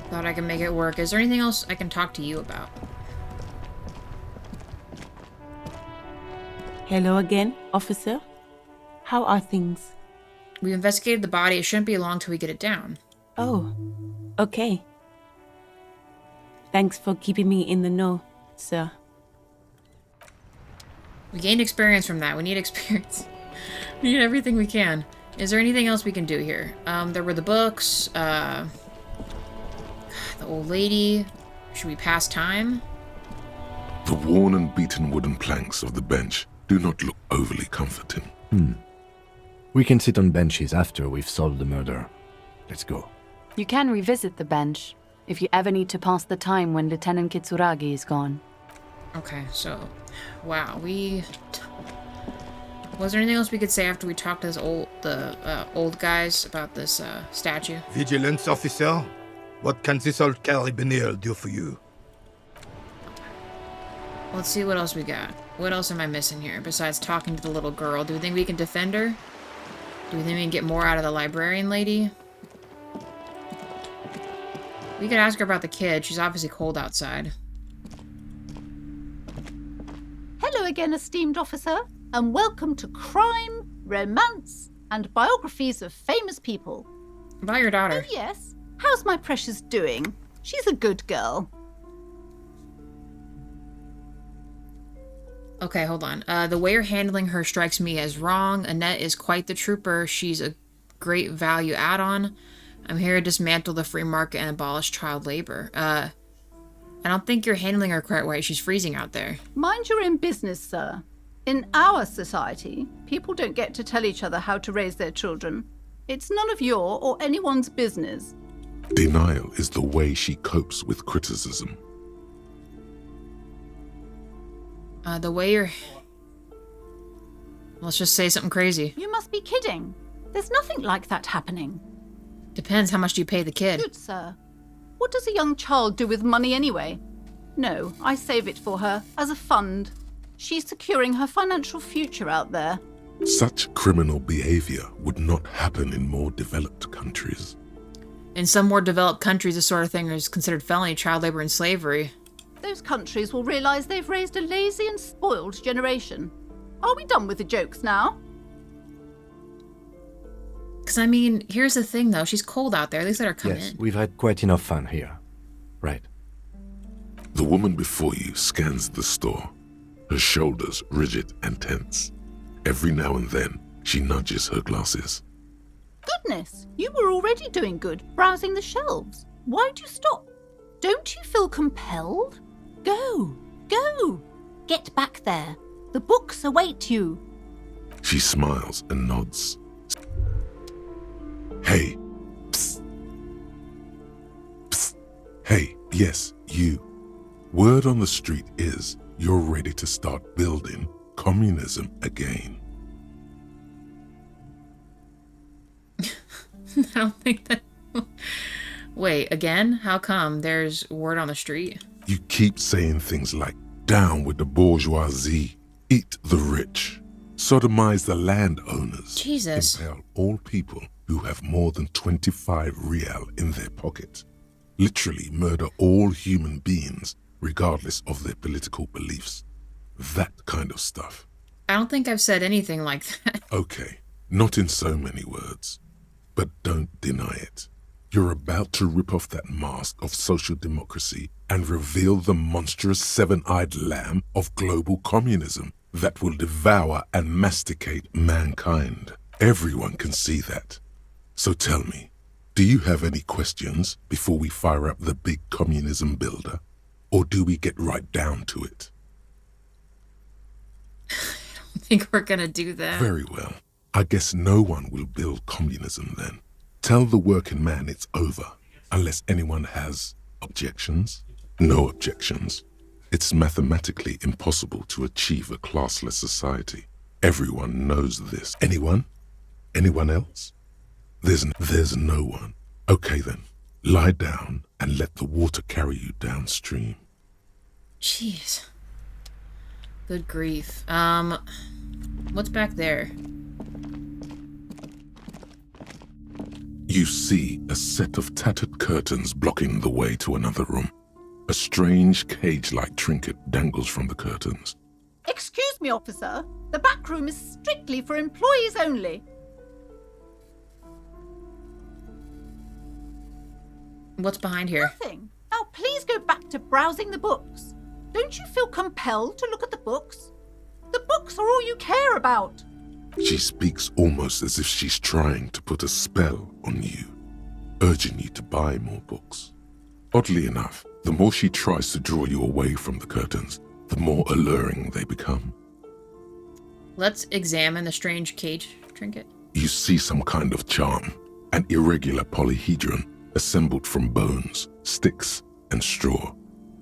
Thought I could make it work. Is there anything else I can talk to you about? Hello again, officer. How are things? We investigated the body. It shouldn't be long till we get it down. Oh, okay. Thanks for keeping me in the know, sir. We gained experience from that. We need experience. We need everything we can. Is there anything else we can do here? There were the books, the old lady. Should we pass time? The worn and beaten wooden planks of the bench do not look overly comforting. We can sit on benches after we've solved the murder. Let's go. You can revisit the bench if you ever need to pass the time when Lieutenant Kitsuragi is gone. Okay, so, wow, was there anything else we could say after we talked to this old guys about this statue? Vigilance officer, what can this old carabiner do for you? Let's see what else we got. What else am I missing here besides talking to the little girl? Do we think we can defend her? Do we think we can get more out of the librarian lady? We could ask her about the kid. She's obviously cold outside. Hello again, esteemed officer, and welcome to Crime, Romance, and Biographies of Famous People. About your daughter. Oh, yes. How's my precious doing? She's a good girl. Okay, hold on. The way you're handling her strikes me as wrong. Annette is quite the trooper. She's a great value add-on. I'm here to dismantle the free market and abolish child labor. I don't think you're handling her quite right. She's freezing out there. Mind your own business, sir. In our society, people don't get to tell each other how to raise their children. It's none of your or anyone's business. Denial is the way she copes with criticism. The way you're... Let's just say something crazy. You must be kidding. There's nothing like that happening. Depends how much do you pay the kid. Good, sir. What does a young child do with money anyway? No, I save it for her, as a fund. She's securing her financial future out there. Such criminal behavior would not happen in more developed countries. In some more developed countries, this sort of thing is considered felony, child labor, and slavery. Those countries will realize they've raised a lazy and spoiled generation. Are we done with the jokes now? Because, I mean, here's the thing, though. She's cold out there. At least let her come in. Yes, we've had quite enough fun here. Right. The woman before you scans the store, her shoulders rigid and tense. Every now and then, she nudges her glasses. Goodness, you were already doing good, browsing the shelves. Why'd you stop? Don't you feel compelled? Go, go. Get back there. The books await you. She smiles and nods. Hey. Psst. Psst. Hey, yes, you. Word on the street is you're ready to start building communism again. I don't think that... Wait, again? How come? There's word on the street? You keep saying things like, down with the bourgeoisie, eat the rich, sodomize the landowners, Jesus. impale all people who have more than 25 real in their pocket, literally murder all human beings regardless of their political beliefs. That kind of stuff. I don't think I've said anything like that. Okay, not in so many words, but don't deny it. You're about to rip off that mask of social democracy and reveal the monstrous seven-eyed lamb of global communism that will devour and masticate mankind. Everyone can see that. So tell me, do you have any questions before we fire up the big communism builder? Or do we get right down to it? I think we're gonna do that. Very well. I guess no one will build communism then. Tell the working man it's over, unless anyone has objections. No objections. It's mathematically impossible to achieve a classless society. Everyone knows this. Anyone? Anyone else? There's no one. Okay then, lie down and let the water carry you downstream. Jeez. Good grief. What's back there? You see a set of tattered curtains blocking the way to another room. A strange cage-like trinket dangles from the curtains. Excuse me, officer. The back room is strictly for employees only. What's behind here? Nothing. Now please go back to browsing the books. Don't you feel compelled to look at the books? The books are all you care about. She speaks almost as if she's trying to put a spell on you, urging you to buy more books. Oddly enough, the more she tries to draw you away from the curtains, the more alluring they become. Let's examine the strange cage trinket. You see some kind of charm, an irregular polyhedron assembled from bones, sticks, and straw.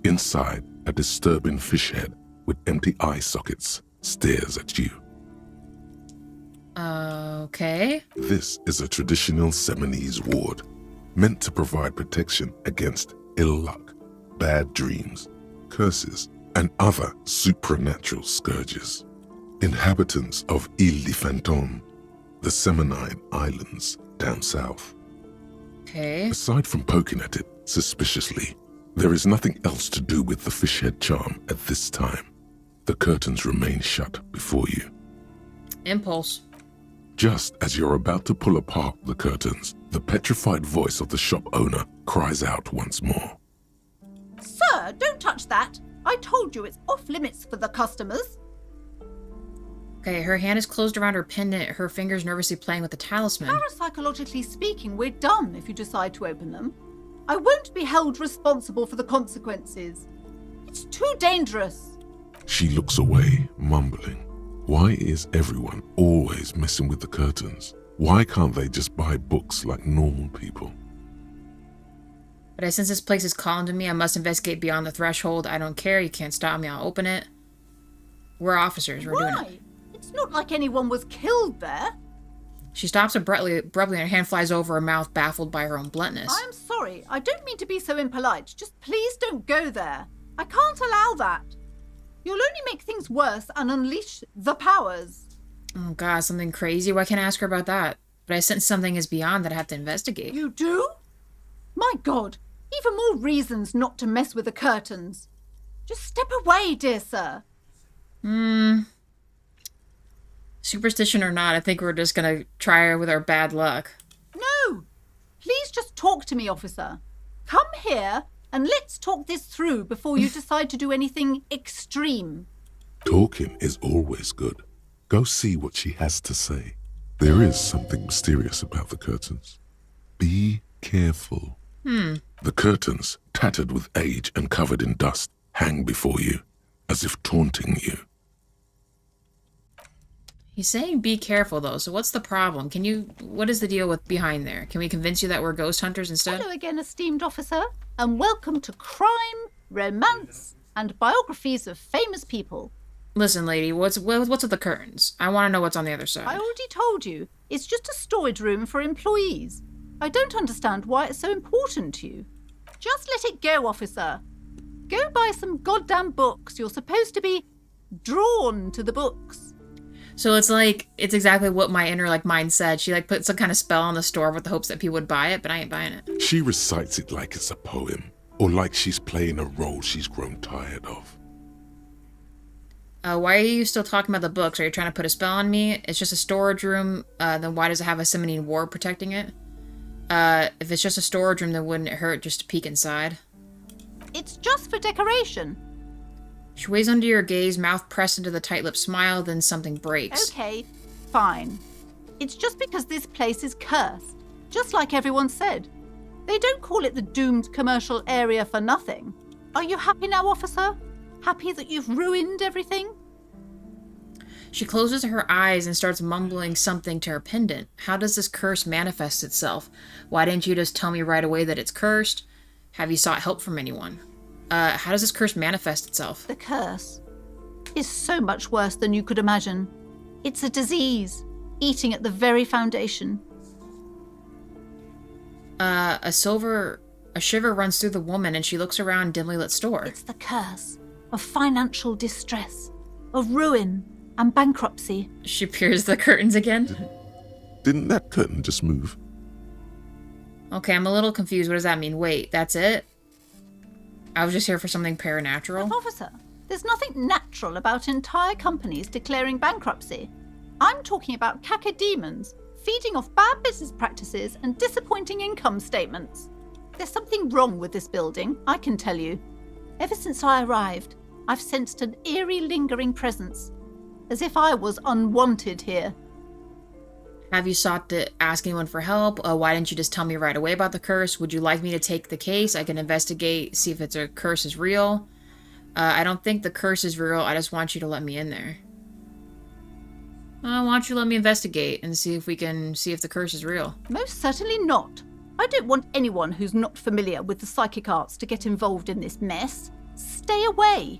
Inside, a disturbing fish head with empty eye sockets stares at you. Okay. This is a traditional Seminese ward, meant to provide protection against ill luck, bad dreams, curses, and other supernatural scourges. Inhabitants of Île de Fantôme, the Seminine Islands down south. Okay. Aside from poking at it suspiciously, there is nothing else to do with the fish head charm at this time. The curtains remain shut before you. Impulse. Just as you're about to pull apart the curtains, the petrified voice of the shop owner cries out once more. Sir, don't touch that. I told you it's off limits for the customers. Okay, her hand is closed around her pendant, her fingers nervously playing with the talisman. Parapsychologically speaking, we're done if you decide to open them. I won't be held responsible for the consequences. It's too dangerous. She looks away, mumbling. Why is everyone always messing with the curtains? Why can't they just buy books like normal people? But I sense this place is calling to me. I must investigate beyond the threshold. I don't care. You can't stop me. I'll open it. We're officers. We're doing it. It's not like anyone was killed there. She stops abruptly, and her hand flies over her mouth, baffled by her own bluntness. I'm sorry. I don't mean to be so impolite. Just please don't go there. I can't allow that. You'll only make things worse and unleash the powers. Oh god, something crazy? Why can't I ask her about that? But I sense something is beyond that I have to investigate. You do? My god, even more reasons not to mess with the curtains. Just step away, dear sir. Superstition or not, I think we're just gonna try her with our bad luck. No! Please just talk to me, officer. Come here and let's talk this through before you decide to do anything extreme. Talking is always good. Go see what she has to say. There is something mysterious about the curtains. Be careful. The curtains, tattered with age and covered in dust, hang before you, as if taunting you. He's saying be careful though, so what's the problem? What is the deal with behind there? Can we convince you that we're ghost hunters instead? Hello again, esteemed officer, and welcome to Crime, Romance, and Biographies of Famous People. Listen, lady, what's with the curtains? I want to know what's on the other side. I already told you, it's just a storage room for employees. I don't understand why it's so important to you. Just let it go, officer. Go buy some goddamn books. You're supposed to be drawn to the books. So it's exactly what my inner mind said. She put some kind of spell on the store with the hopes that people would buy it, but I ain't buying it. She recites it like it's a poem, or like she's playing a role she's grown tired of. Why are you still talking about the books? Are you trying to put a spell on me? It's just a storage room, then why does it have a Seminine ward protecting it? If it's just a storage room, then wouldn't it hurt just to peek inside? It's just for decoration. She weighs under your gaze, mouth pressed into the tight-lipped smile, then something breaks. Okay, fine. It's just because this place is cursed, just like everyone said. They don't call it the doomed commercial area for nothing. Are you happy now, officer? Happy that you've ruined everything? She closes her eyes and starts mumbling something to her pendant. How does this curse manifest itself? Why didn't you just tell me right away that it's cursed? Have you sought help from anyone? How does this curse manifest itself? The curse is so much worse than you could imagine. It's a disease, eating at the very foundation. A shiver runs through the woman and she looks around dimly lit store. It's the curse of financial distress, of ruin and bankruptcy. She peers the curtains again. Didn't that curtain just move? Okay, I'm a little confused. What does that mean? Wait, that's it? I was just here for something paranatural? Officer, there's nothing natural about entire companies declaring bankruptcy. I'm talking about cacodemons feeding off bad business practices and disappointing income statements. There's something wrong with this building, I can tell you. Ever since I arrived, I've sensed an eerie lingering presence, as if I was unwanted here. Have you sought to ask anyone for help? Why didn't you just tell me right away about the curse? Would you like me to take the case? I can investigate, see if a curse is real. I don't think the curse is real. I just want you to let me in there. I want you to let me investigate and see if the curse is real. Most certainly not. I don't want anyone who's not familiar with the psychic arts to get involved in this mess. Stay away.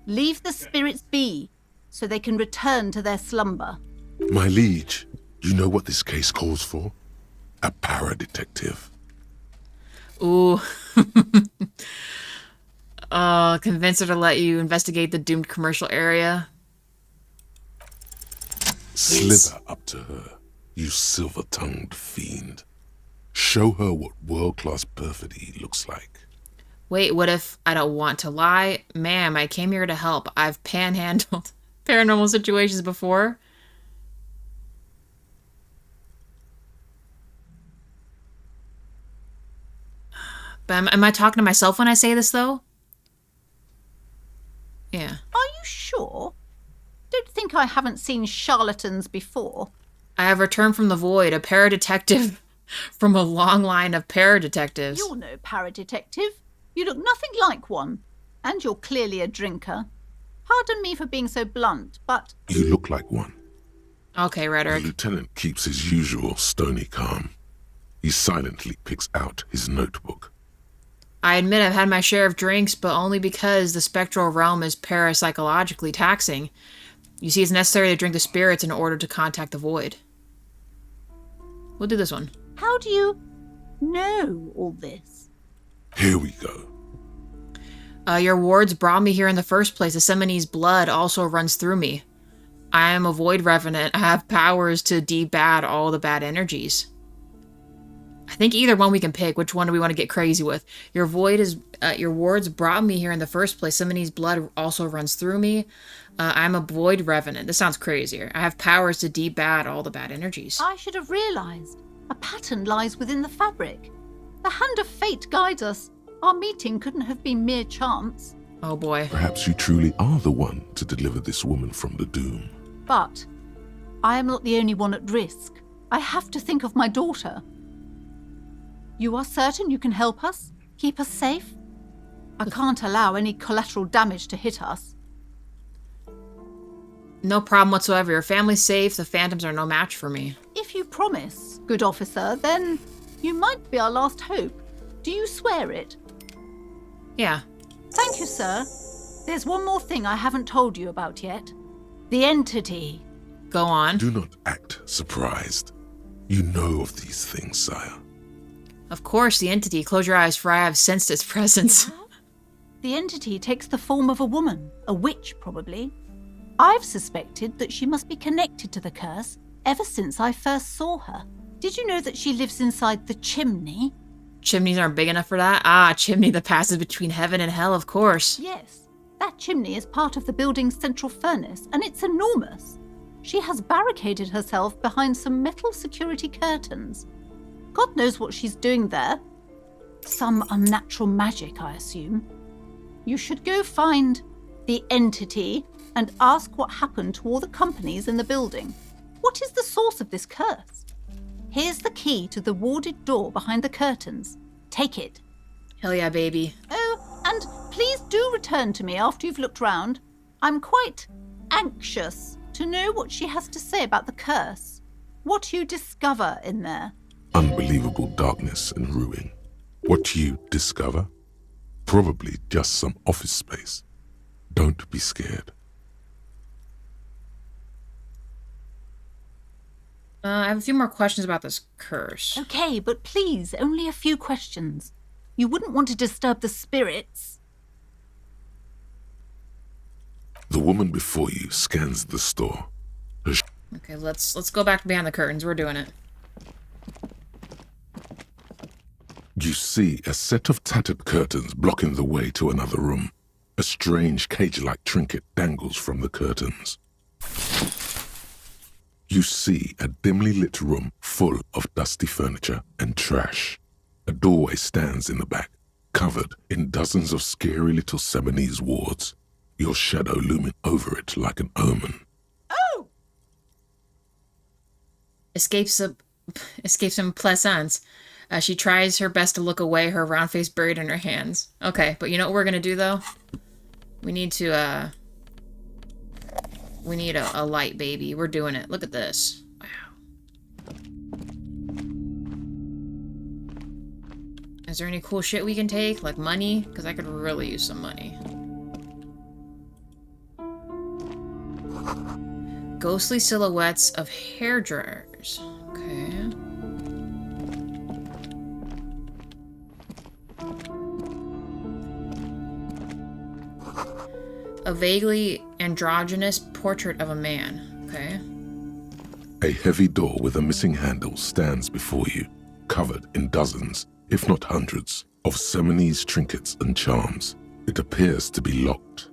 Leave the spirits be, so they can return to their slumber. My liege, you know what this case calls for? A para-detective. Ooh. Convince her to let you investigate the doomed commercial area. Slither up to her, you silver-tongued fiend. Show her what world-class perfidy looks like. Wait, what if I don't want to lie? Ma'am, I came here to help. I've panhandled paranormal situations before. But am I talking to myself when I say this, though? Yeah. Are you sure? Don't think I haven't seen charlatans before. I have returned from the void, a paradetective from a long line of paradetectives. You're no paradetective. You look nothing like one. And you're clearly a drinker. Pardon me for being so blunt, but... You look like one. Okay, Rhetoric. The lieutenant keeps his usual stony calm. He silently picks out his notebook. I admit I've had my share of drinks, but only because the spectral realm is parapsychologically taxing. You see, it's necessary to drink the spirits in order to contact the void. We'll do this one. How do you know all this? Here we go. Your wards brought me here in the first place. The Semini's blood also runs through me. I am a void revenant. I have powers to debad all the bad energies. I think either one we can pick. Which one do we want to get crazy with? Your wards brought me here in the first place. Somebody's blood also runs through me. I'm a void revenant. This sounds crazier. I have powers to debad all the bad energies. I should have realized. A pattern lies within the fabric. The hand of fate guides us. Our meeting couldn't have been mere chance. Oh boy. Perhaps you truly are the one to deliver this woman from the doom. But I am not the only one at risk. I have to think of my daughter. You are certain you can help us? Keep us safe? I can't allow any collateral damage to hit us. No problem whatsoever. Your family's safe. The phantoms are no match for me. If you promise, good officer, then you might be our last hope. Do you swear it? Yeah. Thank you, sir. There's one more thing I haven't told you about yet. The entity. Go on. Do not act surprised. You know of these things, sire. Of course, the entity. Close your eyes, for I have sensed its presence. The entity takes the form of a woman, a witch probably. I've suspected that she must be connected to the curse ever since I first saw her. Did you know that she lives inside the chimney? Chimneys aren't big enough for that? Ah, chimney that passes between heaven and hell, of course. Yes, that chimney is part of the building's central furnace, and it's enormous. She has barricaded herself behind some metal security curtains. God knows what she's doing there. Some unnatural magic, I assume. You should go find the entity and ask what happened to all the companies in the building. What is the source of this curse? Here's the key to the warded door behind the curtains. Take it. Hell yeah, baby. Oh, and please do return to me after you've looked round. I'm quite anxious to know what she has to say about the curse. What you discover in there. Unbelievable darkness and ruin. What you discover? Probably just some office space. Don't be scared. I have a few more questions about this curse. Okay, but please, only a few questions. You wouldn't want to disturb the spirits. The woman before you scans the store. Okay, let's go back behind the curtains. We're doing it. You see a set of tattered curtains blocking the way to another room. A strange cage-like trinket dangles from the curtains. You see a dimly lit room full of dusty furniture and trash. A doorway stands in the back, covered in dozens of scary little Seminese wards, your shadow looming over it like an omen. Oh! Escapes some plaisance. She tries her best to look away, her round face buried in her hands. Okay, but you know what we're gonna do, though? We need a light, baby. We're doing it. Look at this. Wow. Is there any cool shit we can take? Like money? Because I could really use some money. Ghostly silhouettes of hairdryers. Okay. A vaguely androgynous portrait of a man. Okay. A heavy door with a missing handle stands before you, covered in dozens, if not hundreds, of Seminese trinkets and charms. It appears to be locked.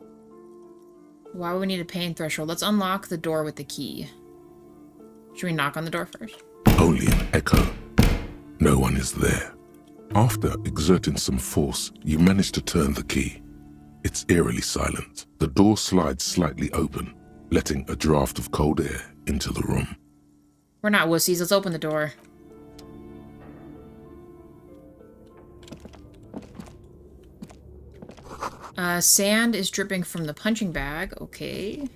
Why would we need a pain threshold? Let's unlock the door with the key. Should we knock on the door first? Only an echo. No one is there. After exerting some force, you manage to turn the key. It's eerily silent. The door slides slightly open, letting a draft of cold air into the room. We're not wussies. Let's open the door. Sand is dripping from the punching bag. Okay.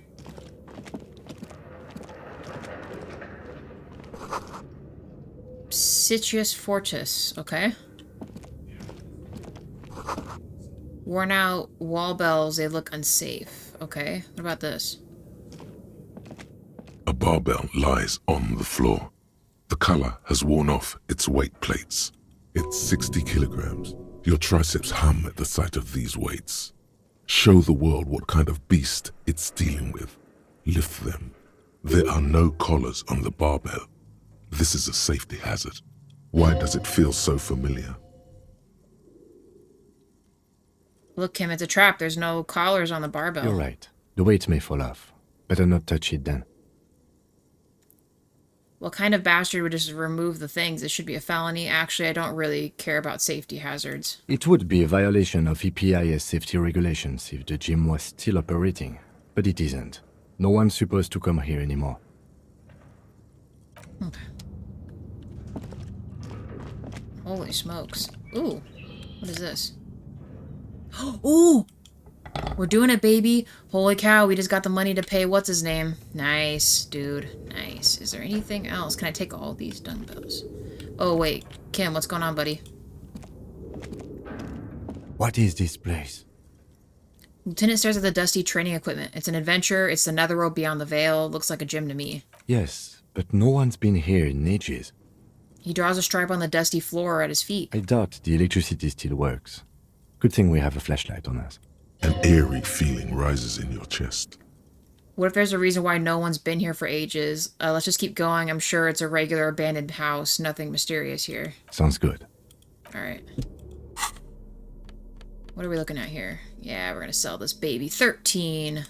Citrus Fortis. Okay. Worn out wall bells. They look unsafe. Okay. What about this? A barbell lies on the floor. The color has worn off its weight plates. It's 60 kilograms. Your triceps hum at the sight of these weights. Show the world what kind of beast it's dealing with. Lift them. There are no collars on the barbell. This is a safety hazard. Why does it feel so familiar? Look, Kim, it's a trap. There's no collars on the barbell. You're right. The weight may fall off. Better not touch it then. What kind of bastard would just remove the things? It should be a felony. Actually, I don't really care about safety hazards. It would be a violation of EPIS safety regulations if the gym was still operating, but it isn't. No one's supposed to come here anymore. Okay. Holy smokes. Ooh. What is this? Ooh! We're doing it, baby. Holy cow, we just got the money to pay what's his name. Nice, dude. Nice. Is there anything else? Can I take all these dumbbells? Oh, wait. Kim, what's going on, buddy? What is this place? Lieutenant stares at the dusty training equipment. It's an adventure. It's the netherworld beyond the veil. Looks like a gym to me. Yes, but no one's been here in ages. He draws a stripe on the dusty floor at his feet. I doubt the electricity still works. Good thing we have a flashlight on us. An eerie feeling rises in your chest. What if there's a reason why no one's been here for ages? Let's just keep going. I'm sure it's a regular abandoned house. Nothing mysterious here. Sounds good. Alright. What are we looking at here? Yeah, we're gonna sell this baby. $13.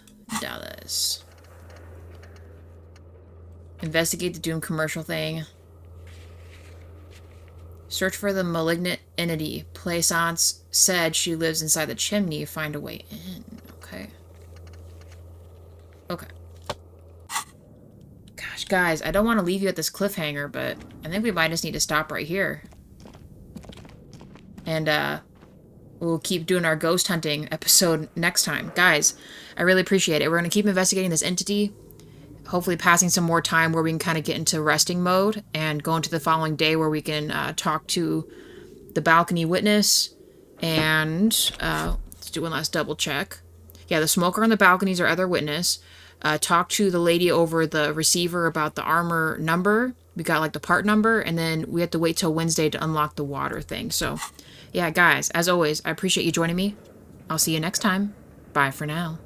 Investigate the Doom commercial thing. Search for the malignant entity. Plaisance said she lives inside the chimney. Find a way in. Okay. Okay. Gosh, guys, I don't want to leave you at this cliffhanger, but I think we might just need to stop right here. And, we'll keep doing our ghost hunting episode next time. Guys, I really appreciate it. We're going to keep investigating this entity, hopefully passing some more time where we can kind of get into resting mode and go into the following day where we can talk to the balcony witness. And let's do one last double check. Yeah, the smoker on the balcony is our other witness. Talk to the lady over the receiver about the armor number. We got like the part number, and then we have to wait till Wednesday to unlock the water thing. So yeah, guys, as always, I appreciate you joining me. I'll see you next time. Bye for now.